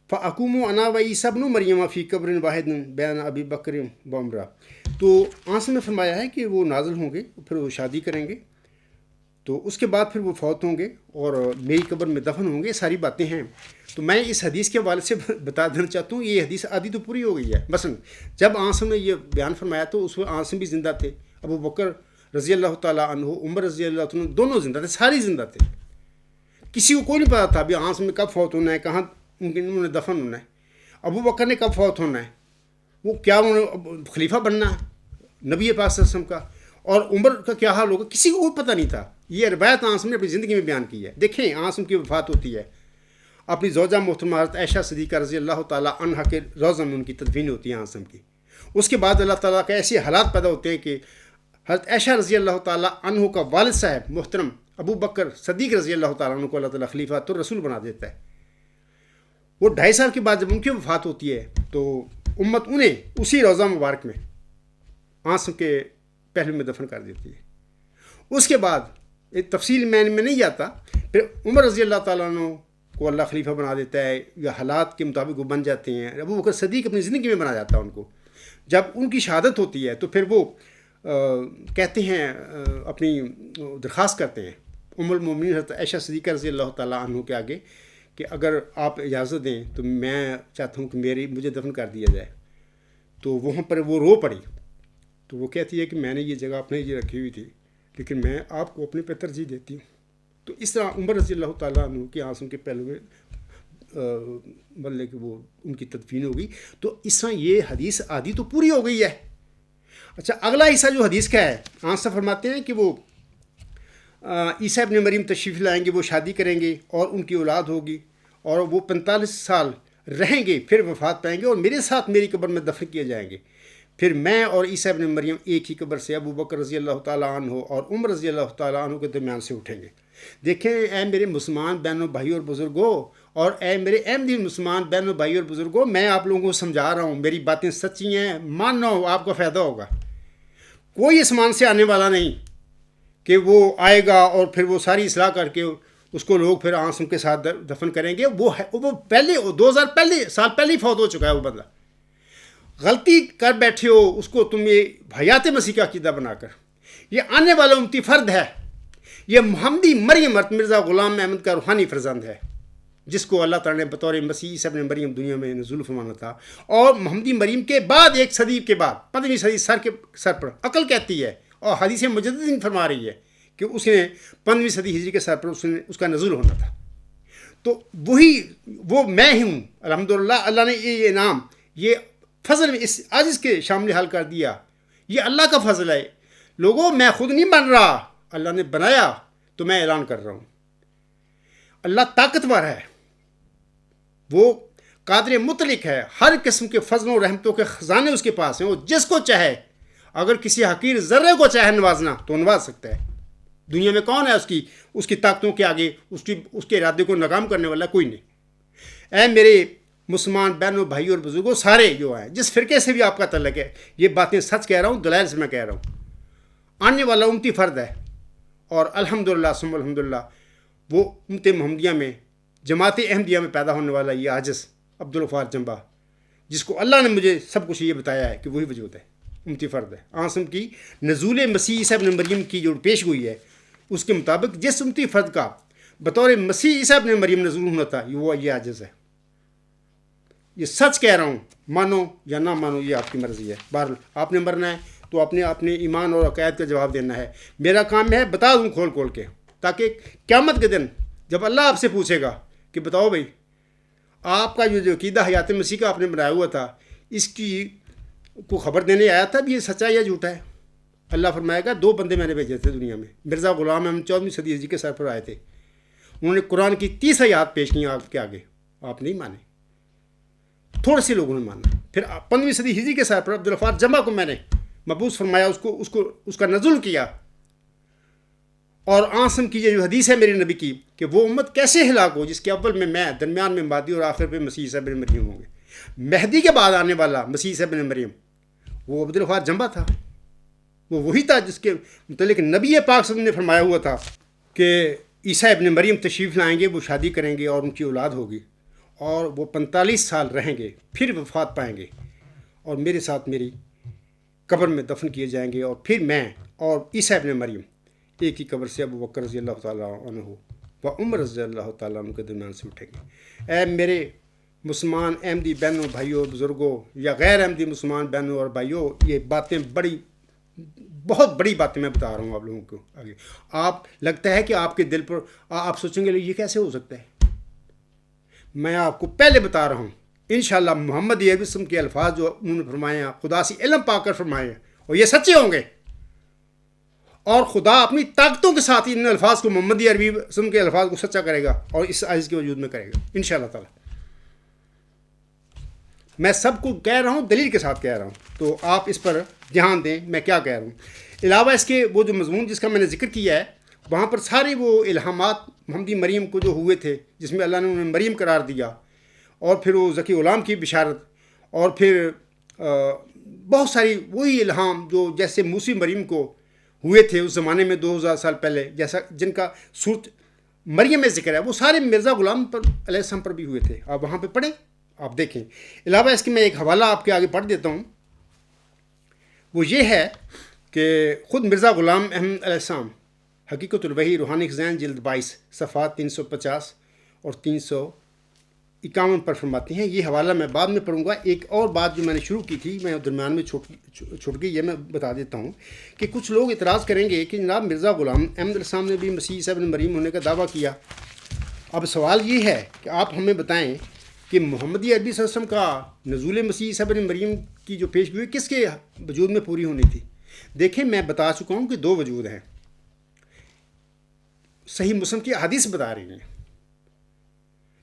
فاقوم انا و عیسیٰ ابن مریم فی قبر واحد بین ابی بکر و عمرہ۔ تو عاصم نے فرمایا ہے کہ وہ نازل ہوں گے، پھر وہ شادی کریں گے، تو اس کے بعد پھر وہ فوت ہوں گے اور میری قبر میں دفن ہوں گے، ساری باتیں ہیں۔ تو میں اس حدیث کے حوالے سے بتا دینا چاہتا ہوں، یہ حدیث آدھی تو پوری ہو گئی ہے۔ مثلا جب عاصم نے یہ بیان فرمایا تو اس وقت عاصم بھی زندہ تھے، ابو بکر رضی اللہ تعالیٰ عنہ، عمر رضی اللہ عنہ، دونوں زندہ تھے، ساری زندہ تھے۔ کسی کو کوئی نہیں پتا تھا ابھی عاصم میں کب فوت ہونا ہے، کہاں انہوں نے دفن ہونا ہے۔ ابو بکر نے کب فوت ہونا ہے، وہ کیا انہوں نے خلیفہ بننا ہے نبی پاک صلی اللہ علیہ وسلم کا، اور عمر کا کیا حال ہوگا، کسی کو کوئی پتہ نہیں تھا۔ یہ روایت عاصم نے اپنی زندگی میں بیان کی ہے۔ دیکھیں عاصم کی وفات ہوتی ہے، اپنی زوجہ محترمہ حضرت عائشہ صدیقہ رضی اللہ تعالیٰ عنہا کے روضہ میں ان کی تدفین ہوتی ہے عاصم کی۔ اس کے بعد اللہ تعالیٰ کے ایسے حالات پیدا ہوتے ہیں کہ حضرت عائشہ رضی اللہ تعالیٰ عنہ کا والد صاحب محترم ابو بکر صدیق رضی اللہ تعالیٰ عنہ کو اللہ تعالیٰ خلیفہ تو رسول بنا دیتا ہے۔ وہ 2.5 سال کے بعد جب ان کی وفات ہوتی ہے تو امت انہیں اسی روضہ مبارک میں عاصم کے پہلو میں دفن کر دیتی ہے۔ اس کے بعد ایک تفصیل میں نہیں جاتا، پھر عمر رضی اللہ تعالیٰ عنہ کو اللہ خلیفہ بنا دیتا ہے، یا حالات کے مطابق وہ بن جاتے ہیں۔ ابو بکر صدیق اپنی زندگی میں بنا جاتا ہے ان کو۔ جب ان کی شہادت ہوتی ہے تو پھر وہ کہتے ہیں، اپنی درخواست کرتے ہیں ام المومنین حضرت عائشہ صدیقہ رضی اللہ تعالیٰ عنہ کے آگے کہ اگر آپ اجازت دیں تو میں چاہتا ہوں کہ مجھے دفن کر دیا جائے۔ تو وہاں پر وہ رو پڑی، تو وہ کہتی ہے کہ میں نے یہ جگہ اپنے لیے رکھی ہوئی تھی، لیکن میں آپ کو اپنے پہ ترجیح دیتی ہوں۔ تو اس طرح عمر رضی اللہ تعالیٰ عنہ کے عاصم کے پہلو میں مطلب کہ وہ ان کی تدفین ہو گئی۔ تو اس طرح یہ حدیث آدھی تو پوری ہو گئی ہے۔ اچھا، اگلا حصہ جو حدیث کا ہے، عاصم فرماتے ہیں کہ وہ عیسیٰ ابن مریم تشریف لائیں گے، وہ شادی کریں گے اور ان کی اولاد ہوگی، اور وہ 45 سال رہیں گے، پھر وفات پائیں گے اور میرے ساتھ میری قبر میں دفن کیے جائیں گے۔ پھر میں اور عیسیٰ ابن مریم ایک ہی قبر سے ابو بکر رضی اللہ تعالیٰ عنہ اور عمر رضی اللہ تعالیٰ عنہ کے درمیان سے اٹھیں گے۔ دیکھیں اے میرے مسلمان بہنوں بھائی اور بزرگوں، اور اے میرے احمدی مسلمان بہنوں بھائی اور بزرگوں، میں آپ لوگوں کو سمجھا رہا ہوں، میری باتیں سچی ہیں، ماننا ہو آپ کو فائدہ ہوگا۔ کوئی آسمان سے آنے والا نہیں کہ وہ آئے گا اور پھر وہ ساری اصلاح کر کے اس کو لوگ پھر عاصم کے ساتھ دفن کریں گے۔ وہ پہلے 2000 سال پہلے ہی فوت ہو چکا ہے وہ بندہ۔ غلطی کر بیٹھے ہو اس کو تم یہ حیات مسیح کا عقیدہ بنا کر۔ یہ آنے والا امتی فرد ہے، یہ محمدی مریم مرزا غلام احمد کا روحانی فرزند ہے، جس کو اللہ تعالیٰ نے بطور مسیح عیسیٰ ابن مریم دنیا میں نزول فرمانا تھا۔ اور محمدی مریم کے بعد 1 صدی کے بعد 15ویں صدی سر پر عقل کہتی ہے، اور حدیث مجددین فرما رہی ہے کہ اس نے 15ویں صدی ہجری کے سر پر اس کا نزول ہونا تھا۔ تو وہ میں ہوں، الحمدللہ اللہ نے یہ انعام، یہ فضل اس عاجز کے شامل حال کر دیا۔ یہ اللہ کا فضل ہے لوگوں، میں خود نہیں بن رہا، اللہ نے بنایا، تو میں اعلان کر رہا ہوں۔ اللہ طاقتور ہے، وہ قادر مطلق ہے، ہر قسم کے فضلوں و رحمتوں کے خزانے اس کے پاس ہیں. وہ جس کو چاہے، اگر کسی حقیر ذرے کو چاہے نوازنا تو نواز سکتا ہے. دنیا میں کون ہے اس کی طاقتوں کے آگے اس کے ارادے کو ناکام کرنے والا؟ کوئی نہیں. اے میرے مسلمان بہنوں، بھائیوں اور بزرگوں، سارے جو ہیں، جس فرقے سے بھی آپ کا تعلق ہے، یہ باتیں سچ کہہ رہا ہوں، دلائل سے میں کہہ رہا ہوں. آنے والا امتی فرد ہے، اور الحمدللہ ثم الحمدللہ وہ امت محمدیہ میں، جماعت احمدیہ میں پیدا ہونے والا یہ عاجز عبدالغفار جمبا، جس کو اللہ نے مجھے سب کچھ یہ بتایا ہے کہ وہی وجود ہے، امتی فرد ہے. آسم کی نزول مسیح عیسیٰ ابن مریم کی جو پیش گوئی ہے، اس کے مطابق جس امتی فرد کا بطور مسیح عیسیٰ ابن مریم نزول ہونا تھا، وہ یہ عاجز ہے. یہ سچ کہہ رہا ہوں، مانو یا نہ مانو یہ آپ کی مرضی ہے. بہرحال آپ نے مرنا ہے تو اپنے ایمان اور عقائد کا جواب دینا ہے. میرا کام ہے بتا دوں کھول کھول کے، تاکہ قیامت کے دن جب اللہ آپ سے پوچھے گا کہ بتاؤ بھائی، آپ کا جو عقیدہ حیات مسیح کا آپ نے بنایا ہوا تھا، اس کی کو خبر دینے آیا تھا بھی یہ سچا یا جھوٹا ہے. اللہ فرمائے گا 2 بندے میں نے بھیجے تھے دنیا میں. مرزا غلام احمد 14ویں صدی ہجری کے سر پر آئے تھے. انہوں نے قرآن کی 30 آیات پیش کی آپ کے آگے، آپ نہیں مانے. تھوڑے سے لوگوں نے مانا. پھر 15ویں صدی ہجری کے سر پر عبدالغفار جمبا کو میں نے مبعوث فرمایا، اس کا نزول کیا. اور آسم کی جو حدیث ہے میرے نبی کی کہ وہ امت کیسے ہلاک ہو جس کے اول میں، درمیان میں مہدی، اور آخر پہ مسیح عیسیٰ ابن مریم ہوں گے. مہدی کے بعد آنے والا مسیح عیسیٰ ابن مریم وہ عبدالغفار جمبا تھا. وہ وہی تھا جس کے متعلق نبی پاک صلی اللہ علیہ وسلم نے فرمایا ہوا تھا کہ عیسیٰ ابن مریم تشریف لائیں گے، وہ شادی کریں گے اور ان کی اولاد ہوگی، اور وہ 45 سال رہیں گے، پھر وفات پائیں گے، اور میرے ساتھ میری قبر میں دفن کیے جائیں گے، اور پھر میں اور عیسیٰ ابن مریم ایک ہی قبر سے ابو بکر رضی اللہ تعالیٰ عنہ و عمر رضی اللہ تعالیٰ عنہ کے درمیان سے اٹھیں گے. اے میرے مسلمان احمدی بہنوں، بھائیوں، بزرگوں، یا غیر احمدی مسلمان بہنوں اور بھائیوں، یہ باتیں بہت بڑی باتیں میں بتا رہا ہوں آپ لوگوں کو آگے. آپ لگتا ہے کہ آپ کے دل پر آپ سوچیں گے یہ کیسے ہو سکتا ہے. میں آپ کو پہلے بتا رہا ہوں، انشاءاللہ محمد عربی وسلم کے الفاظ جو انہوں نے فرمائے ہیں، خدا سے علم پا کر فرمائے ہیں، اور یہ سچے ہوں گے. اور خدا اپنی طاقتوں کے ساتھ ان الفاظ کو، محمد عربی وسلم کے الفاظ کو سچا کرے گا، اور اس عزیز کے وجود میں کرے گا انشاءاللہ تعالی. میں سب کو کہہ رہا ہوں، دلیل کے ساتھ کہہ رہا ہوں، تو آپ اس پر دھیان دیں میں کیا کہہ رہا ہوں. علاوہ اس کے وہ جو مضمون جس کا میں نے ذکر کیا ہے، وہاں پر سارے وہ الہامات محمدی مریم کو جو ہوئے تھے، جس میں اللہ نے انہیں مریم قرار دیا، اور پھر وہ ذکی غلام کی بشارت، اور پھر بہت ساری وہی الہام جو جیسے موسی مریم کو ہوئے تھے اس زمانے میں 2000 سال پہلے، جیسا جن کا صورت مریم میں ذکر ہے، وہ سارے مرزا غلام پر علیہ السلام پر بھی ہوئے تھے. آپ وہاں پہ پڑھیں، آپ دیکھیں. علاوہ اس کے میں ایک حوالہ آپ کے آگے پڑھ دیتا ہوں. وہ یہ ہے کہ خود مرزا غلام احمد علیہ السلام حقیقت الوحی روحانی خزائن جلد 22 صفحات 350 اور 351 پر فرماتے ہیں. یہ حوالہ میں بعد میں پڑھوں گا. ایک اور بات جو میں نے شروع کی تھی، میں درمیان میں چھوٹ گئی، یہ میں بتا دیتا ہوں کہ کچھ لوگ اعتراض کریں گے کہ جناب مرزا غلام احمد علیہ السلام نے بھی مسیح عیسیٰ ابن مریم ہونے کا دعویٰ کیا. اب سوال یہ ہے کہ آپ ہمیں بتائیں کہ محمدی عربی صلی اللہ علیہ وسلم کا نزول مسیح عیسیٰ ابن مریم کی جو پیش گوئی کس کے وجود میں پوری ہونی تھی. دیکھیں میں بتا چکا ہوں کہ 2 وجود ہیں. صحیح مسلم کی حدیث بتا رہی ہیں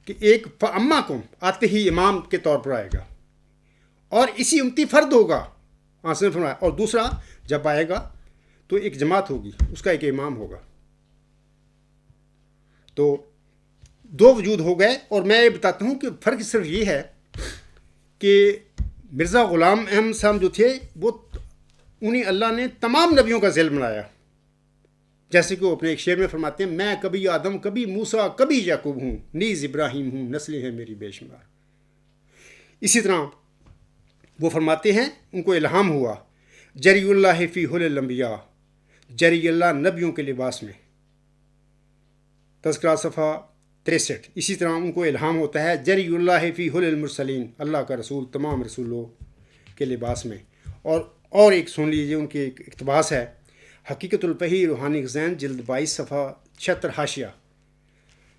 کہ ایک فاما کو آتے ہی امام کے طور پر آئے گا، اور اسی امتی فرد ہوگا آسن فرمایا، اور دوسرا جب آئے گا تو ایک جماعت ہوگی، اس کا ایک امام ہوگا. تو 2 وجود ہو گئے. اور میں یہ بتاتا ہوں کہ فرق صرف یہ ہے کہ مرزا غلام احمد صاحب جو تھے، وہ انہیں اللہ نے تمام نبیوں کا ذیل بنایا، جیسے کہ وہ اپنے ایک شعر میں فرماتے ہیں، میں کبھی آدم، کبھی موسیٰ، کبھی یعقوب ہوں، نیز ابراہیم ہوں، نسلیں ہیں میری بے شمار. اسی طرح وہ فرماتے ہیں ان کو الہام ہوا، جری اللہ فی حل الانبیاء، جری اللہ نبیوں کے لباس میں، تذکرہ صفحہ 63. اسی طرح ان کو الہام ہوتا ہے، جری اللہ فی حل المرسلین، اللہ کا رسول تمام رسولوں کے لباس میں. اور ایک سن لیجیے ان کے ایک اقتباس ہے، حقیقت الوحی روحانی خزائن جلد 22 صفحہ 76 حاشیہ.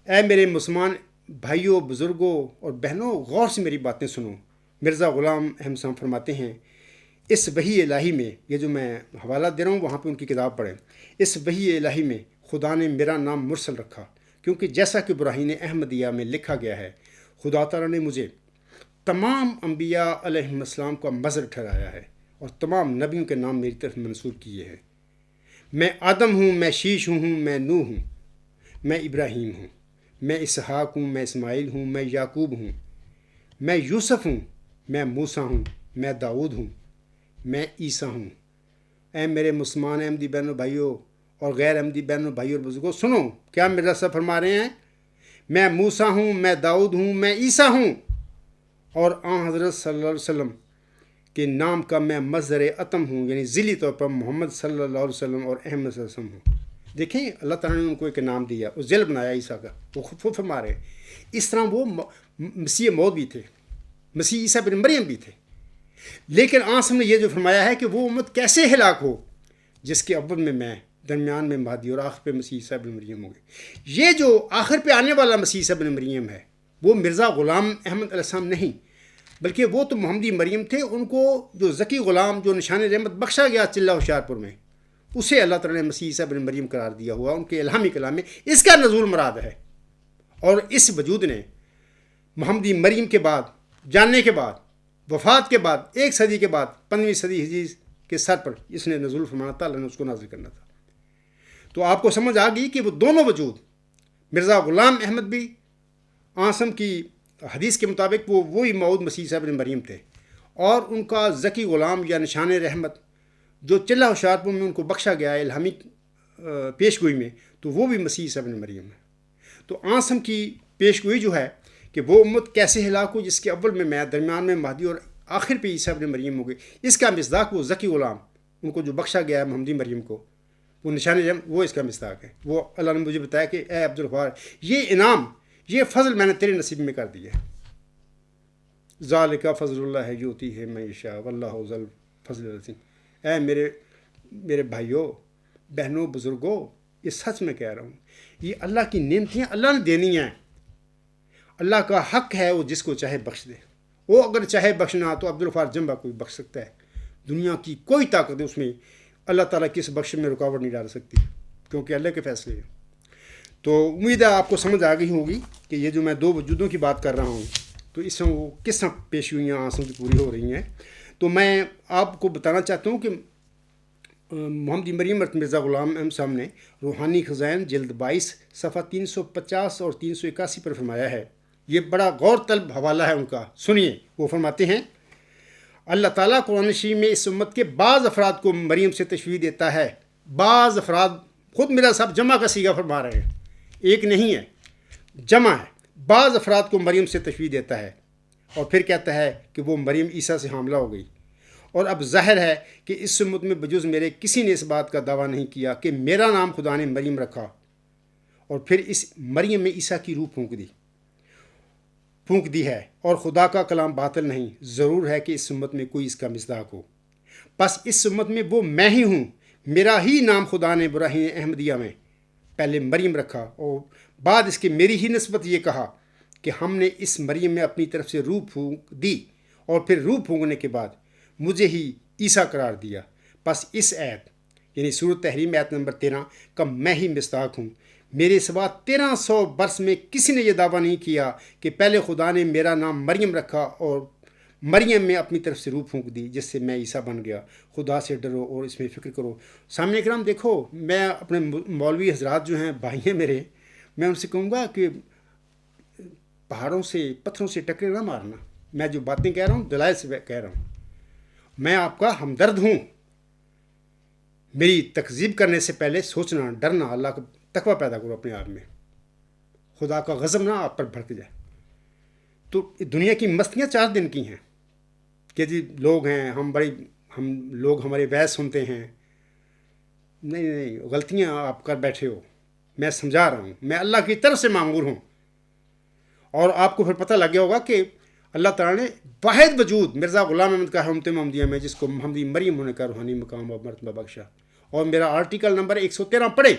اے میرے مسلمان بھائیوں، بزرگوں اور بہنوں، غور سے میری باتیں سنو. مرزا غلام احمد صاحب فرماتے ہیں، اس وحی الہی میں، یہ جو میں حوالہ دے رہا ہوں وہاں پہ ان کی کتاب پڑھیں، اس وحی الہی میں خدا نے میرا نام مرسل رکھا، کیونکہ جیسا کہ براہین احمدیہ میں لکھا گیا ہے، خدا تعالیٰ نے مجھے تمام انبیاء علیہم السلام کا مظہر ٹھہرایا ہے اور تمام نبیوں کے نام میری طرف منسوب کیے ہیں۔ میں آدم ہوں، میں شیش ہوں، میں نوح ہوں، میں ابراہیم ہوں، میں اسحاق ہوں، میں اسماعیل ہوں، میں یعقوب ہوں، میں یوسف ہوں، میں موسیٰ ہوں، میں داؤد ہوں، میں عیسیٰ ہوں۔ اے میرے مسلمان احمدی بہنوں بھائیوں اور غیر احمدی بہنوں بھائیوں اور بزرگوں، سنو کیا مرزا صاحب فرما رہے ہیں۔ میں موسیٰ ہوں، میں داؤد ہوں، میں عیسیٰ ہوں، اور آن حضرت صلی اللہ علیہ وسلم کے نام کا میں مظہر اتم ہوں، یعنی ذیلی طور پر محمد صلی اللہ علیہ وسلم اور احمد صلی اللہ علیہ وسلم ہوں۔ دیکھیں اللہ تعالیٰ نے ان کو ایک نام دیا، وہ ذیل بنایا عیسیٰ کا، وہ خود فرما رہے ہیں۔ اس طرح وہ مسیح موعود بھی تھے، مسیح عیسیٰ بن مریم بھی تھے، لیکن آنس نے یہ جو فرمایا ہے کہ وہ امت کیسے ہلاک ہو جس کے اول میں درمیان میں مہدی اور آخر پہ مسیح عیسیٰ بن مریم ہوں گے۔ یہ جو آخر پہ آنے والا مسیح عیسیٰ بن مریم ہے وہ مرزا غلام احمد علیہ السلام نہیں، بلکہ وہ تو محمدی مریم تھے۔ ان کو جو ذکی غلام جو نشان رحمت بخشا گیا چلہ ہوشیار پور میں، اسے اللہ تعالیٰ نے مسیح عیسیٰ بن مریم قرار دیا ہوا ان کے الہامی کلام میں اس کا نزول مراد ہے۔ اور اس وجود نے محمدی مریم کے بعد، جاننے کے بعد، وفات کے بعد، 1 صدی کے بعد 15ویں صدی ہجری کے سر پر اس نے نزول فرمانا تھا، اللہ نے اس کو نازل کرنا تھا۔ تو آپ کو سمجھ آ گئی کہ وہ دونوں وجود، مرزا غلام احمد بھی آسم کی حدیث کے مطابق وہ وہی موعود مسیح عیسیٰ بن مریم تھے، اور ان کا ذکی غلام یا نشان رحمت جو چلہ ہوشیار پور میں ان کو بخشا گیا ہے الہامی پیش گوئی میں، تو وہ بھی مسیح عیسیٰ بن مریم ہے۔ تو آسم کی پیش گوئی جو ہے کہ وہ امت کیسے ہلاک ہو جس کے اول میں درمیان میں مہدی اور آخر پہ عیسیٰ بن مریم ہو گئی، اس کا مصداق وہ ذکی غلام ان کو جو بخشا گیا ہے محمدی مریم کو، وہ نشان رحمت، وہ اس کا مصداق ہے۔ وہ اللہ نے مجھے بتایا کہ اے عبدالغفار، یہ انعام، یہ فضل میں نے تیرے نصیب میں کر دیا ہے۔ ذالک فضل اللہ یؤتیہ من یشاء واللہ ذو الفضل العظیم۔ اے میرے بھائیوں، بہنوں، بزرگوں، یہ سچ میں کہہ رہا ہوں، یہ اللہ کی نعمتیں اللہ نے دینی ہیں۔ اللہ کا حق ہے وہ جس کو چاہے بخش دے۔ وہ اگر چاہے بخشنا تو عبدالغفار جمبا کو بھی بخش سکتا ہے۔ دنیا کی کوئی طاقت اس میں اللہ تعالیٰ کی اس بخش میں رکاوٹ نہیں ڈال سکتی، کیونکہ اللہ کے فیصلے ہیں۔ تو امید ہے آپ کو سمجھ آ گئی ہوگی کہ یہ جو میں 2 وجودوں کی بات کر رہا ہوں تو اس میں وہ کس طرح پیشگوئیاں آنسوں کی پوری ہو رہی ہیں۔ تو میں آپ کو بتانا چاہتا ہوں کہ محمدی مریم مرزا غلام احمد صاحب نے روحانی خزائن جلد 22 صفحہ 350 اور 381 پر فرمایا ہے۔ یہ بڑا غور طلب حوالہ ہے ان کا، سنیے۔ وہ فرماتے ہیں، اللہ تعالیٰ قرآن شریف میں اس امت کے بعض افراد کو مریم سے تشبیہ دیتا ہے۔ بعض افراد، خود میرا صاحب جمع کا صیغہ فرما رہے ہیں، ایک نہیں ہے، جمع ہے۔ بعض افراد کو مریم سے تشبیہ دیتا ہے اور پھر کہتا ہے کہ وہ مریم عیسیٰ سے حاملہ ہو گئی۔ اور اب ظاہر ہے کہ اس امت میں بجز میرے کسی نے اس بات کا دعویٰ نہیں کیا کہ میرا نام خدا نے مریم رکھا اور پھر اس مریم میں عیسیٰ کی روح پھونک دی ہے، اور خدا کا کلام باطل نہیں۔ ضرور ہے کہ اس امت میں کوئی اس کا مصداق ہو، بس اس امت میں وہ میں ہی ہوں۔ میرا ہی نام خدا نے براہین احمدیہ میں پہلے مریم رکھا اور بعد اس کے میری ہی نسبت یہ کہا کہ ہم نے اس مریم میں اپنی طرف سے روح پھونک دی، اور پھر روح پھونکنے کے بعد مجھے ہی عیسیٰ قرار دیا۔ بس اس آیت یعنی سورۃ تحریم آیت نمبر 13 کا میں ہی مصداق ہوں۔ میرے سوا 1300 برس میں کسی نے یہ دعویٰ نہیں کیا کہ پہلے خدا نے میرا نام مریم رکھا اور مریم میں اپنی طرف سے روح پھونک دی جس سے میں عیسیٰ بن گیا۔ خدا سے ڈرو اور اس میں فکر کرو۔ سامعین کرام، دیکھو، میں اپنے مولوی حضرات جو ہیں، بھائی ہیں میرے، میں ان سے کہوں گا کہ پہاڑوں سے، پتھروں سے ٹکرے نہ مارنا۔ میں جو باتیں کہہ رہا ہوں دلائل سے کہہ رہا ہوں۔ میں آپ کا ہمدرد ہوں۔ میری تکذیب کرنے سے پہلے سوچنا، ڈرنا، اللہ کا تقوی پیدا کرو اپنے آپ میں، خدا کا غضب نہ آپ پر بھڑک جائے۔ تو دنیا کی مستیاں 4 دن کی ہیں کہ جی لوگ ہیں، ہم لوگ ہمارے وعظ سنتے ہیں۔ نہیں، غلطیاں آپ کر بیٹھے ہو۔ میں سمجھا رہا ہوں، میں اللہ کی طرف سے معمور ہوں، اور آپ کو پھر پتہ لگ گیا ہوگا کہ اللہ تعالیٰ نے واحد وجود مرزا غلام احمد کا امت محمدیہ میں جس کو محمدی مریم ہونے کا روحانی مقام اور مرتبہ بخشا۔ اور میرا آرٹیکل نمبر 113 پڑھیں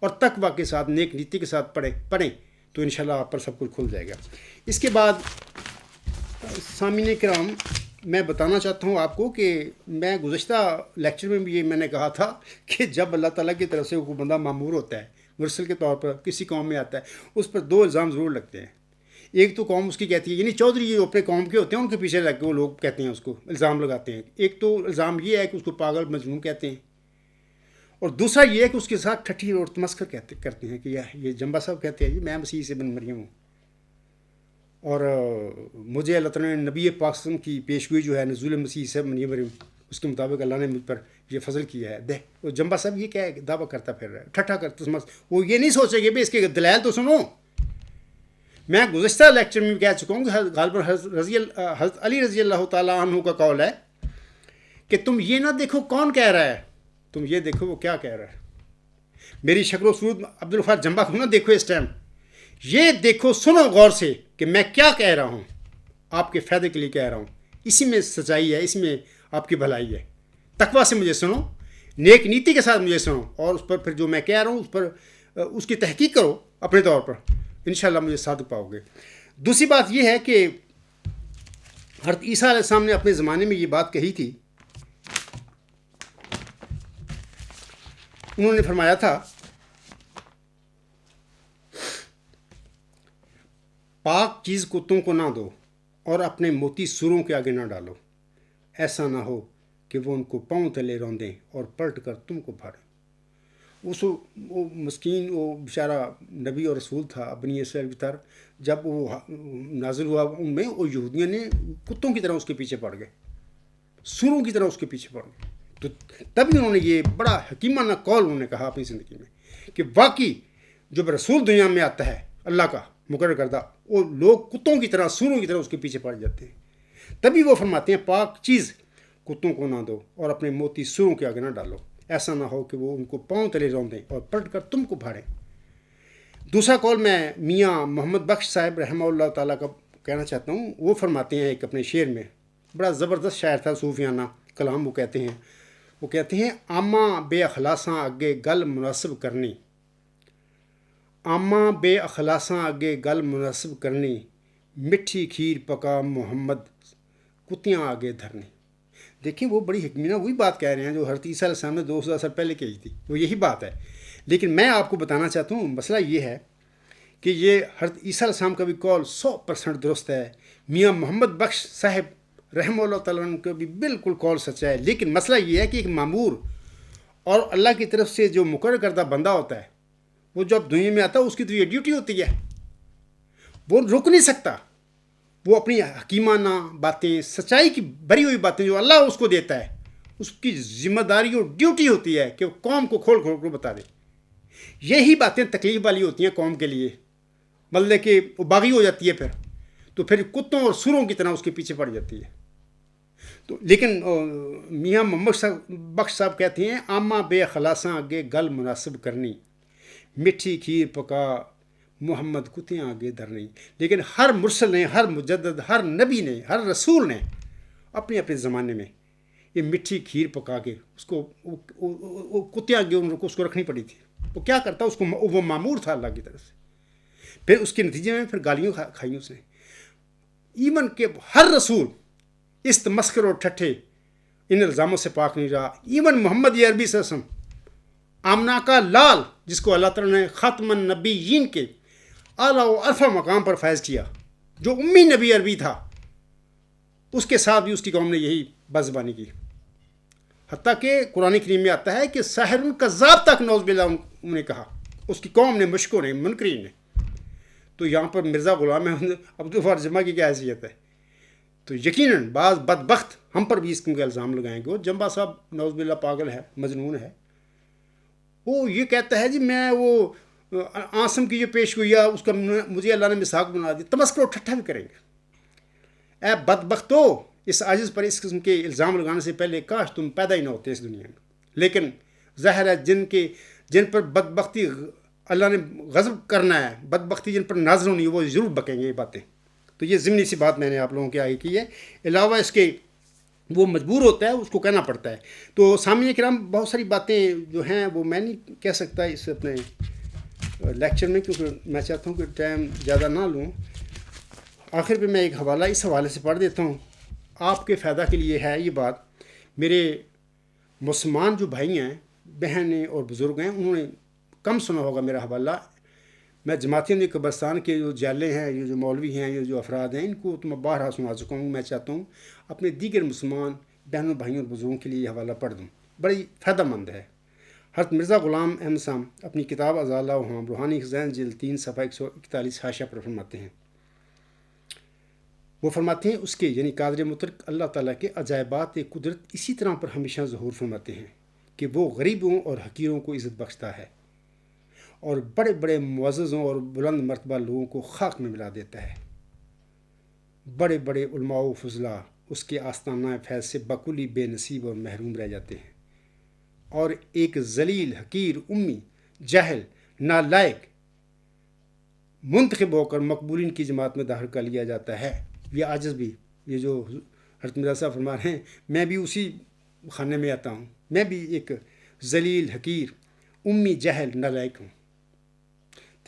اور تقوی کے ساتھ، نیک نیتی کے ساتھ پڑھیں تو انشاءاللہ آپ پر سب کچھ کھل جائے گا۔ اس کے بعد سامعین کرام، میں بتانا چاہتا ہوں آپ کو کہ میں گزشتہ لیکچر میں بھی یہ میں نے کہا تھا کہ جب اللہ تعالیٰ کی طرف سے کوئی بندہ مامور ہوتا ہے، مرسل کے طور پر کسی قوم میں آتا ہے، اس پر 2 الزام ضرور لگتے ہیں۔ ایک تو قوم اس کی کہتی ہے، یعنی چودھری جو اپنے قوم کے ہوتے ہیں ان کے پیچھے لگ کے وہ لوگ کہتے ہیں، اس کو الزام لگاتے ہیں. ایک تو الزام یہ ہے کہ اس کو پاگل مجنون کہتے ہیں، اور دوسرا یہ ہے کہ اس کے ساتھ ٹھٹھی اور تمسخر کرتے ہیں کہ یہ جمبا صاحب کہتے ہیں جی میں مسیح سے بن مریم ہوں، اور مجھے اللہ تعالیٰ نے نبی پاک صلی اللہ علیہ وسلم کی پیشگوئی جو ہے نزول مسیح سے بن مریم، اس کے مطابق اللہ نے مجھ پر یہ فضل کیا ہے. وہ جمبا صاحب یہ کیا ہے دعویٰ کرتا پھر رہا ہے، ٹھٹھا کرتا. وہ یہ نہیں سوچے کہ اس کے دلائل تو سنو. میں گزشتہ لیکچر میں کہہ چکا ہوں کہ غالباً حضرت علی رضی اللہ تعالیٰ عنہ کا قول ہے کہ تم یہ نہ دیکھو کون کہہ رہا ہے، تم یہ دیکھو وہ کیا کہہ رہا ہے. میری شکل و صورت عبدالغفار جمبا کو نہ دیکھو اس ٹائم، یہ دیکھو سنو غور سے کہ میں کیا کہہ رہا ہوں، آپ کے فائدے کے لیے کہہ رہا ہوں. اسی میں سچائی ہے، اس میں آپ کی بھلائی ہے. تقویٰ سے مجھے سنو، نیک نیتی کے ساتھ مجھے سنو، اور اس پر پھر جو میں کہہ رہا ہوں اس پر اس کی تحقیق کرو اپنے طور پر، انشاءاللہ مجھے صادق پاؤ گے. دوسری بات یہ ہے کہ حضرت عیسیٰ علیہ السلام نے اپنے زمانے میں یہ بات کہی تھی. انہوں نے فرمایا تھا پاک چیز کتوں کو نہ دو اور اپنے موتی سوروں کے آگے نہ ڈالو، ایسا نہ ہو کہ وہ ان کو پاؤں تلے روندیں اور پلٹ کر تم کو پھاڑیں. وہ مسکین وہ بیچارہ نبی اور رسول تھا بنی اسرائیل کی طرف، جب وہ نازل ہوا ان میں، وہ یہودیوں نے کتوں کی طرح اس کے پیچھے پڑ گئے، سوروں کی طرح اس کے پیچھے پڑ گئے. تو تبھی انہوں نے یہ بڑا حکیمانہ قول انہوں نے کہا اپنی زندگی میں کہ واقعی جو رسول دنیا میں آتا ہے اللہ کا مقرر کردہ، وہ لوگ کتوں کی طرح سوروں کی طرح اس کے پیچھے پڑ جاتے ہیں. تبھی وہ فرماتے ہیں پاک چیز کتوں کو نہ دو اور اپنے موتی سوروں کے آگے نہ ڈالو، ایسا نہ ہو کہ وہ ان کو پاؤں تلے روندیں اور پلٹ کر تم کو پھاڑیں. دوسرا قول میں میاں محمد بخش صاحب رحمہ اللہ تعالیٰ کا کہنا چاہتا ہوں. وہ فرماتے ہیں ایک اپنے شعر میں، بڑا زبردست شاعر تھا صوفیانہ کلام. وہ کہتے ہیں آماں بے اخلاصاں اگے گل مناسب کرنی، آماں بے اخلاصاں اگے گل مناسب کرنی، مٹھی کھیر پکا محمد کتیاں آگے دھرنی. دیکھیں وہ بڑی حکمینہ وہی بات کہہ رہے ہیں جو حضرت عیسیٰ علیہ السلام نے 2000 سال پہلے کہی تھی، وہ یہی بات ہے. لیکن میں آپ کو بتانا چاہتا ہوں مسئلہ یہ ہے کہ یہ حضرت عیسیٰ علیہ السلام کا بھی قول 100% درست ہے، میاں محمد بخش صاحب رحمہ اللہ تعالیٰ عنہ کا بھی بالکل قول سچا ہے. لیکن مسئلہ یہ ہے کہ ایک مامور اور اللہ کی طرف سے جو مقرر کردہ بندہ ہوتا ہے، وہ جب دنیا میں آتا ہے اس کی تو یہ ڈیوٹی ہوتی ہے، وہ رک نہیں سکتا. وہ اپنی حکیمانہ باتیں، سچائی کی بھری ہوئی باتیں جو اللہ اس کو دیتا ہے، اس کی ذمہ داری اور ڈیوٹی ہوتی ہے کہ وہ قوم کو کھول کھول کر بتا دے. یہی باتیں تکلیف والی ہوتی ہیں قوم کے لیے، مطلب کہ وہ باغی ہو جاتی ہے تو پھر کتوں اور سوروں کی طرح اس کے پیچھے پڑ جاتی ہے. تو لیکن میاں محمد بخش صاحب کہتے ہیں آماں بے خلاصاں اگے گل مناسب کرنی، مٹھی کھیر پکا محمد کتیاں آگے دھرنی. لیکن ہر مرسل نے، ہر مجدد، ہر نبی نے، ہر رسول نے اپنے اپنے زمانے میں یہ مٹھی کھیر پکا کے اس کو کتیاں آگے اس کو رکھنی پڑی تھی. وہ کیا کرتا، اس کو وہ معمور تھا اللہ کی طرف سے. پھر اس کے نتیجے میں پھر گالیوں کھائی اس نے. ایون کہ ہر رسول اس تمسخر اور ٹھٹھے ان الزاموں سے پاک نہیں رہا. ایون محمد عربی صلی اللہ علیہ وسلم، آمنہ کا لال، جس کو اللہ تعالیٰ نے خاتم النبیین کے اعلیٰ و ارفع مقام پر فائز کیا، جو امی نبی عربی تھا، اس کے ساتھ بھی اس کی قوم نے یہی بدزبانی کی. حتیٰ کہ قرآن کریم میں آتا ہے کہ ساحر کذاب تک نعوذ باللہ انہوں نے کہا، اس کی قوم نے، مشکوں نے، منکرین نے. تو یہاں پر مرزا غلام احمد عبدالغفار جمبا کی کیا حیثیت ہے؟ تو یقیناً بعض بدبخت ہم پر بھی اس کے الزام لگائیں گے. وہ جمبا صاحب نعوذ باللہ پاگل ہے، مجنون ہے. وہ یہ کہتا ہے جی میں وہ آسم کی جو پیش گوئی ہے اس کا مجھے اللہ نے مساق بنا دی. تمسخر اور ٹھٹھا بھی کریں گے. اے بدبختو، اس عاجز پر اس قسم کے الزام لگانے سے پہلے کاش تم پیدا ہی نہ ہوتے اس دنیا میں. لیکن ظاہر ہے جن پر بدبختی اللہ نے غضب کرنا ہے، بدبختی جن پر نازل ہونی ہے، وہ ضرور بکیں گے یہ باتیں. تو یہ ضمنی سی بات میں نے آپ لوگوں کے آگے کی ہے. علاوہ اس کے وہ مجبور ہوتا ہے، اس کو کہنا پڑتا ہے. تو سامعین کرام، بہت ساری باتیں جو ہیں وہ میں نہیں کہہ سکتا اس اپنے لیکچر میں، کیونکہ میں چاہتا ہوں کہ ٹائم زیادہ نہ لوں. آخر پہ میں ایک حوالہ اس حوالے سے پڑھ دیتا ہوں، آپ کے فائدہ کے لیے ہے یہ بات. میرے مسلمان جو بھائی ہیں، بہنیں اور بزرگ ہیں، انہوں نے کم سنا ہوگا میرا حوالہ. میں جماعتی نے قبرستان کے جو جالے ہیں، یہ جو مولوی ہیں، یہ جو افراد ہیں، ان کو تو میں بارہا سنا چکا ہوں. میں چاہتا ہوں اپنے دیگر مسلمان بہنوں بھائیوں اور بزرگوں کے لیے یہ حوالہ پڑھ دوں. بڑی فائدہ مند ہے. حضرت مرزا غلام احمد صاحب اپنی کتاب ازالہ وہاں روحانی خزائن جلد 3 صفحہ 141 حاشیہ پر فرماتے ہیں. وہ فرماتے ہیں اس کے یعنی قادر مطلق اللہ تعالیٰ کے عجائبات قدرت اسی طرح پر ہمیشہ ظہور فرماتے ہیں کہ وہ غریبوں اور حقیروں کو عزت بخشتا ہے اور بڑے بڑے معززوں اور بلند مرتبہ لوگوں کو خاک میں ملا دیتا ہے. بڑے بڑے علماء و فضلاء اس کے آستانہ فیض سے بکلی بے نصیب اور محروم رہ جاتے ہیں، اور ایک ذلیل حقیر امی جاہل نالائق منتخب ہو کر مقبولین کی جماعت میں داخل کر لیا جاتا ہے. یہ عاجز بھی، یہ جو حضرت مرزا صاحب فرما رہے ہیں، میں بھی اسی خانے میں آتا ہوں. میں بھی ایک ذلیل حقیر امی جاہل نالائق ہوں.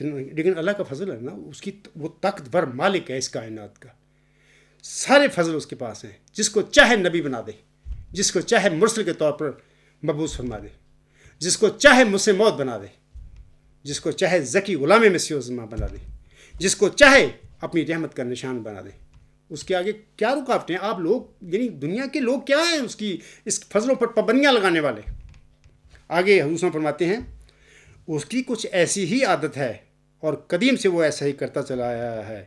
لیکن اللہ کا فضل ہے نا، اس کی وہ طاقتور مالک ہے اس کائنات کا. سارے فضل اس کے پاس ہیں. جس کو چاہے نبی بنا دے، جس کو چاہے مرسل کے طور پر مبعوث فرما دے، جس کو چاہے مسلم موت بنا دے، جس کو چاہے ذکی غلام مسیح الزماں بنا دے، جس کو چاہے اپنی رحمت کا نشان بنا دے. اس کے آگے کیا رکاوٹیں ہیں؟ آپ لوگ یعنی دنیا کے لوگ کیا ہیں اس فضلوں پر پابندیاں لگانے والے؟ آگے حضور فرماتے ہیں اس کی کچھ ایسی ہی عادت ہے اور قدیم سے وہ ایسا ہی کرتا چلا آیا ہے.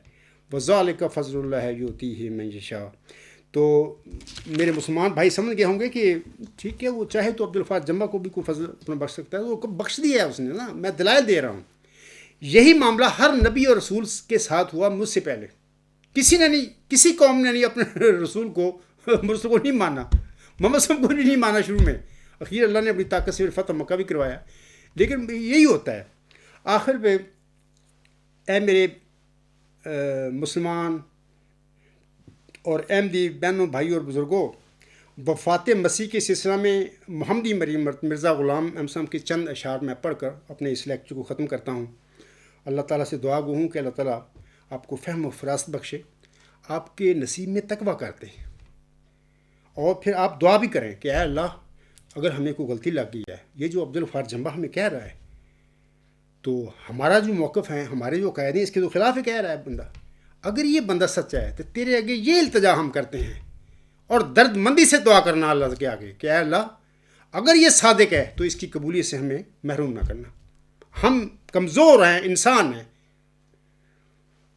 وَذَلِكَ فَضْلُ اللَّهِ يُؤْتِيهِ مَن يَشَاءُ. تو میرے مسلمان بھائی سمجھ گئے ہوں گے کہ ٹھیک ہے، وہ چاہے تو عبدالغفار جمبا کو بھی کوئی فضل اپنا بخش سکتا ہے. وہ بخش دیا ہے اس نے نا. میں دلائل دے رہا ہوں. یہی معاملہ ہر نبی اور رسول کے ساتھ ہوا مجھ سے پہلے. کسی نے نہیں، کسی قوم نے نہیں اپنے رسول کو مرسل کو نہیں مانا، محمد صلی اللہ علیہ وسلم کو نہیں مانا شروع میں. اخیر اللہ نے اپنی طاقت سے فتح مکہ بھی کروایا. لیکن یہی ہوتا ہے آخر پہ. اے میرے مسلمان اور احمدی بہنوں بھائی اور بزرگوں، وفات مسیح کے سلسلہ میں محمدی مریم مرزا غلام احمد صاحب کے چند اشعار میں پڑھ کر اپنے اس لیکچر کو ختم کرتا ہوں. اللہ تعالیٰ سے دعا گو ہوں کہ اللہ تعالیٰ آپ کو فہم و فراست بخشے، آپ کے نصیب میں تقویٰ کرتے ہیں، اور پھر آپ دعا بھی کریں کہ اے اللہ اگر ہمیں کوئی غلطی لگ گئی ہے، یہ جو عبدالغفار جمبا ہمیں کہہ رہا ہے، تو ہمارا جو موقف ہے، ہمارے جو قائد ہیں، اس کے تو خلاف ہی کہہ رہا ہے بندہ. اگر یہ بندہ سچا ہے تو تیرے آگے یہ التجا ہم کرتے ہیں، اور درد مندی سے دعا کرنا اللہ کے آگے کہ اے اللہ اگر یہ صادق ہے تو اس کی قبولیت سے ہمیں محروم نہ کرنا. ہم کمزور ہیں، انسان ہیں،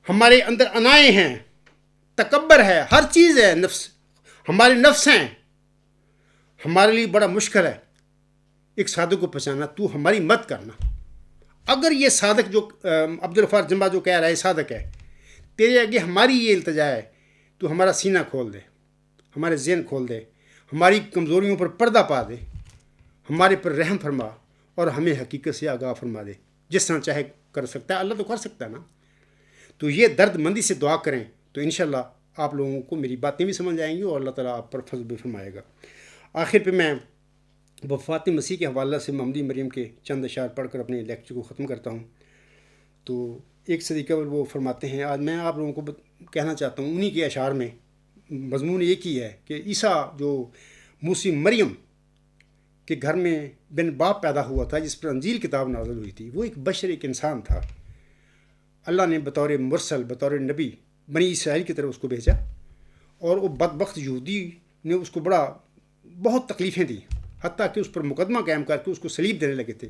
ہمارے اندر انائیں ہیں، تکبر ہے، ہر چیز ہے، نفس ہمارے نفس ہیں. ہمارے لیے بڑا مشکل ہے ایک صادق کو پہچانا. تو ہماری مت کرنا. اگر یہ صادق جو عبدالغفار جمبا جو کہہ رہا ہے صادق ہے، تیرے آگے ہماری یہ التجا ہے، تو ہمارا سینہ کھول دے، ہمارے ذہن کھول دے، ہماری کمزوریوں پر پردہ پا دے، ہمارے پر رحم فرما اور ہمیں حقیقت سے آگاہ فرما دے. جس طرح چاہے کر سکتا ہے، اللہ تو کر سکتا ہے نا. تو یہ درد مندی سے دعا کریں تو انشاءاللہ آپ لوگوں کو میری باتیں بھی سمجھ آئیں گی اور اللہ تعالیٰ آپ پر فضل بھی فرمائے گا. آخر پہ میں وفات مسیح کے حوالہ سے محمدی مریم کے چند اشعار پڑھ کر اپنے لیکچر کو ختم کرتا ہوں. تو ایک صدی قبل وہ فرماتے ہیں، آج میں آپ لوگوں کو کہنا چاہتا ہوں انہی کے اشعار میں مضمون ایک ہی ہے کہ عیسیٰ جو موسی مریم کے گھر میں بن باپ پیدا ہوا تھا، جس پر انجیل کتاب نازل ہوئی تھی، وہ ایک بشر، ایک انسان تھا. اللہ نے بطور مرسل، بطور نبی بنی اسرائیل کی طرف اس کو بھیجا، اور وہ بدبخت یہودی نے اس کو بہت تکلیفیں دیں، حتیٰ کہ اس پر مقدمہ قائم کر کے اس کو صلیب دینے لگے تھے.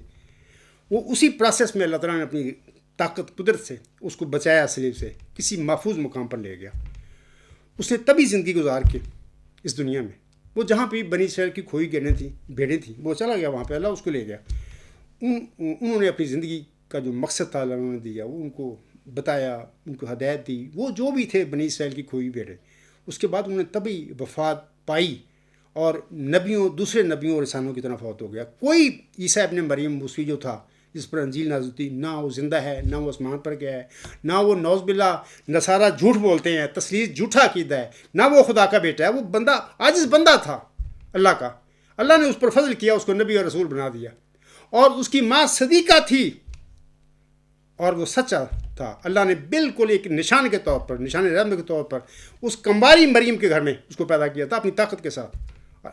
وہ اسی پروسیس میں اللہ تعالیٰ نے اپنی طاقت قدرت سے اس کو بچایا، صلیب سے کسی محفوظ مقام پر لے گیا. اس نے تبھی زندگی گزار کے اس دنیا میں، وہ جہاں پہ بنی اسرائیل کی کھوئی بھیڑیں تھیں، وہ چلا گیا وہاں پہ، اللہ اس کو لے گیا. انہوں نے اپنی زندگی کا جو مقصد تھا اللہ نے دیا، وہ ان کو بتایا، ان کو ہدایت دی. وہ جو بھی تھے بنی اسرائیل کی کھوئی بھیڑیں، اس کے بعد انہوں نے تبھی وفات پائی اور دوسرے نبیوں اور انسانوں کی طرح فوت ہو گیا. کوئی عیسیٰ ابن مریم موسی جو تھا جس پر انجیل نازل تھی، نہ وہ زندہ ہے، نہ وہ آسمان پر گیا ہے، نہ وہ نعوذ باللہ نصارہ جھوٹ بولتے ہیں، تثلیث جھوٹا عقیدہ ہے، نہ وہ خدا کا بیٹا ہے. وہ بندہ عاجز بندہ تھا اللہ کا. اللہ نے اس پر فضل کیا، اس کو نبی اور رسول بنا دیا. اور اس کی ماں صدیقہ تھی اور وہ سچا تھا. اللہ نے بالکل ایک نشان کے طور پر، نشان رحمت کے طور پر اس کمباری مریم کے گھر میں اس کو پیدا کیا تھا اپنی طاقت کے ساتھ.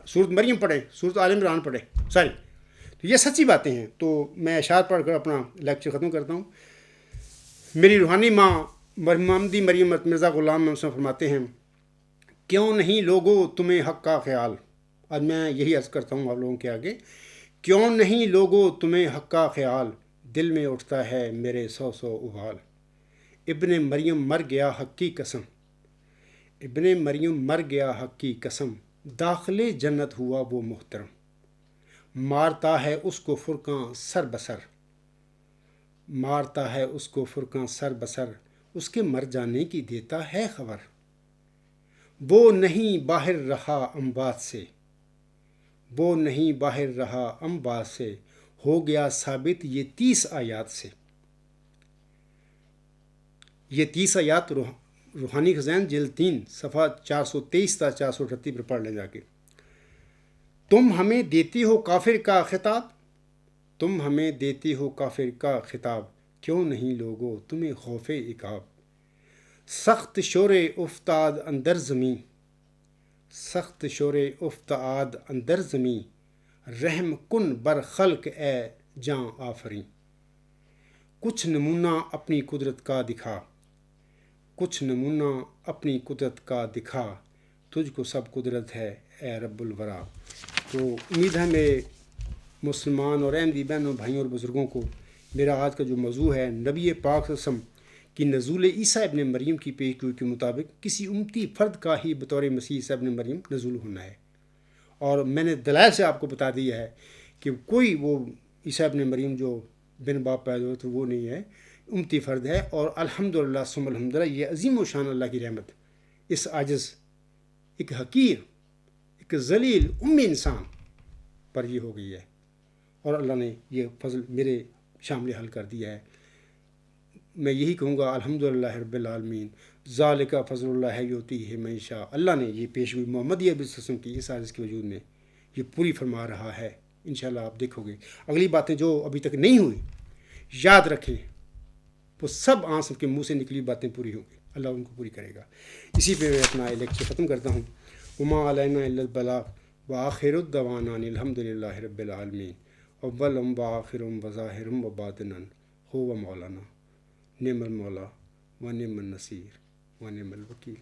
سورۃ مریم پڑھیں، سورۃ آل عمران پڑھیں، تو یہ سچی باتیں ہیں. تو میں اشعار پڑھ کر اپنا لیکچر ختم کرتا ہوں. میری روحانی ماں محمدی مریم مرزا غلام محمد فرماتے ہیں، کیوں نہیں لوگو تمہیں حق کا خیال. آج میں یہی عرض کرتا ہوں آپ لوگوں کے آگے، کیوں نہیں لوگو تمہیں حق کا خیال، دل میں اٹھتا ہے میرے سو سو ابھال. ابن مریم مر گیا حق کی قسم، ابن مریم مر گیا حق کی قسم، داخل جنت ہوا وہ محترم. مارتا ہے اس کو فرقاں سر بسر، مارتا ہے اس کو فرقاں سر بسر، اس کے مر جانے کی دیتا ہے خبر. وہ نہیں باہر رہا اموات سے، وہ نہیں باہر رہا اموات سے، ہو گیا ثابت یہ 30 آیات سے. یہ 30 آیات روحانی خزائن جلد 3 صفحہ 423 تا 438 پر پڑھ لیں جا کے. تم ہمیں دیتی ہو کافر کا خطاب، تم ہمیں دیتی ہو کافر کا خطاب، کیوں نہیں لوگو تمہیں خوف عقاب. سخت شور افتاد اندر زمیں، سخت شور افتاد اندر زمیں، رحم کن بر خلق اے جاں آفریں. کچھ نمونہ اپنی قدرت کا دکھا، کچھ نمونہ اپنی قدرت کا دکھا، تجھ کو سب قدرت ہے اے رب الورا. تو امید ہے میرے مسلمان اور احمدی بہنوں بھائیوں اور بزرگوں کو میرا آج کا جو موضوع ہے نبی پاک صلی اللہ علیہ وسلم کی نزول عیسیٰ ابن مریم کی پیش گوئی کے مطابق کسی امتی فرد کا ہی بطور مسیح عیسیٰ ابن مریم نزول ہونا ہے. اور میں نے دلائل سے آپ کو بتا دیا ہے کہ کوئی وہ عیسیٰ ابن مریم جو بن باپ پیدا ہوئے تو وہ نہیں ہے، امتی فرد ہے. اور الحمدللہ ثم الحمدللہ یہ عظیم و شان اللہ کی رحمت اس عاجز ایک حقیر ایک ذلیل امی انسان پر یہ ہو گئی ہے، اور اللہ نے یہ فضل میرے شامل حل کر دیا ہے. میں یہی کہوں گا الحمدللہ رب العالمین، ذالک فضل اللہ یؤتیہ من یشاء. اللہ نے یہ پیش گوئی محمدیہ وسلم کی اس عارض کے وجود میں یہ پوری فرما رہا ہے. انشاءاللہ آپ دیکھو گے اگلی باتیں جو ابھی تک نہیں ہوئی، یاد رکھیں وہ سب آنسب کے منہ سے نکلی باتیں پوری ہوں گی، اللہ ان کو پوری کرے گا. اسی پہ میں اپنا لیکچر ختم کرتا ہوں. وما علینا الا البلاغ وآخر الدعوانا الحمدللہ رب العالمین. اولم وآخرم وظاہرم وباطنا هو مولانا، نعم المولا و نعم النصیر و نعم الوکیل.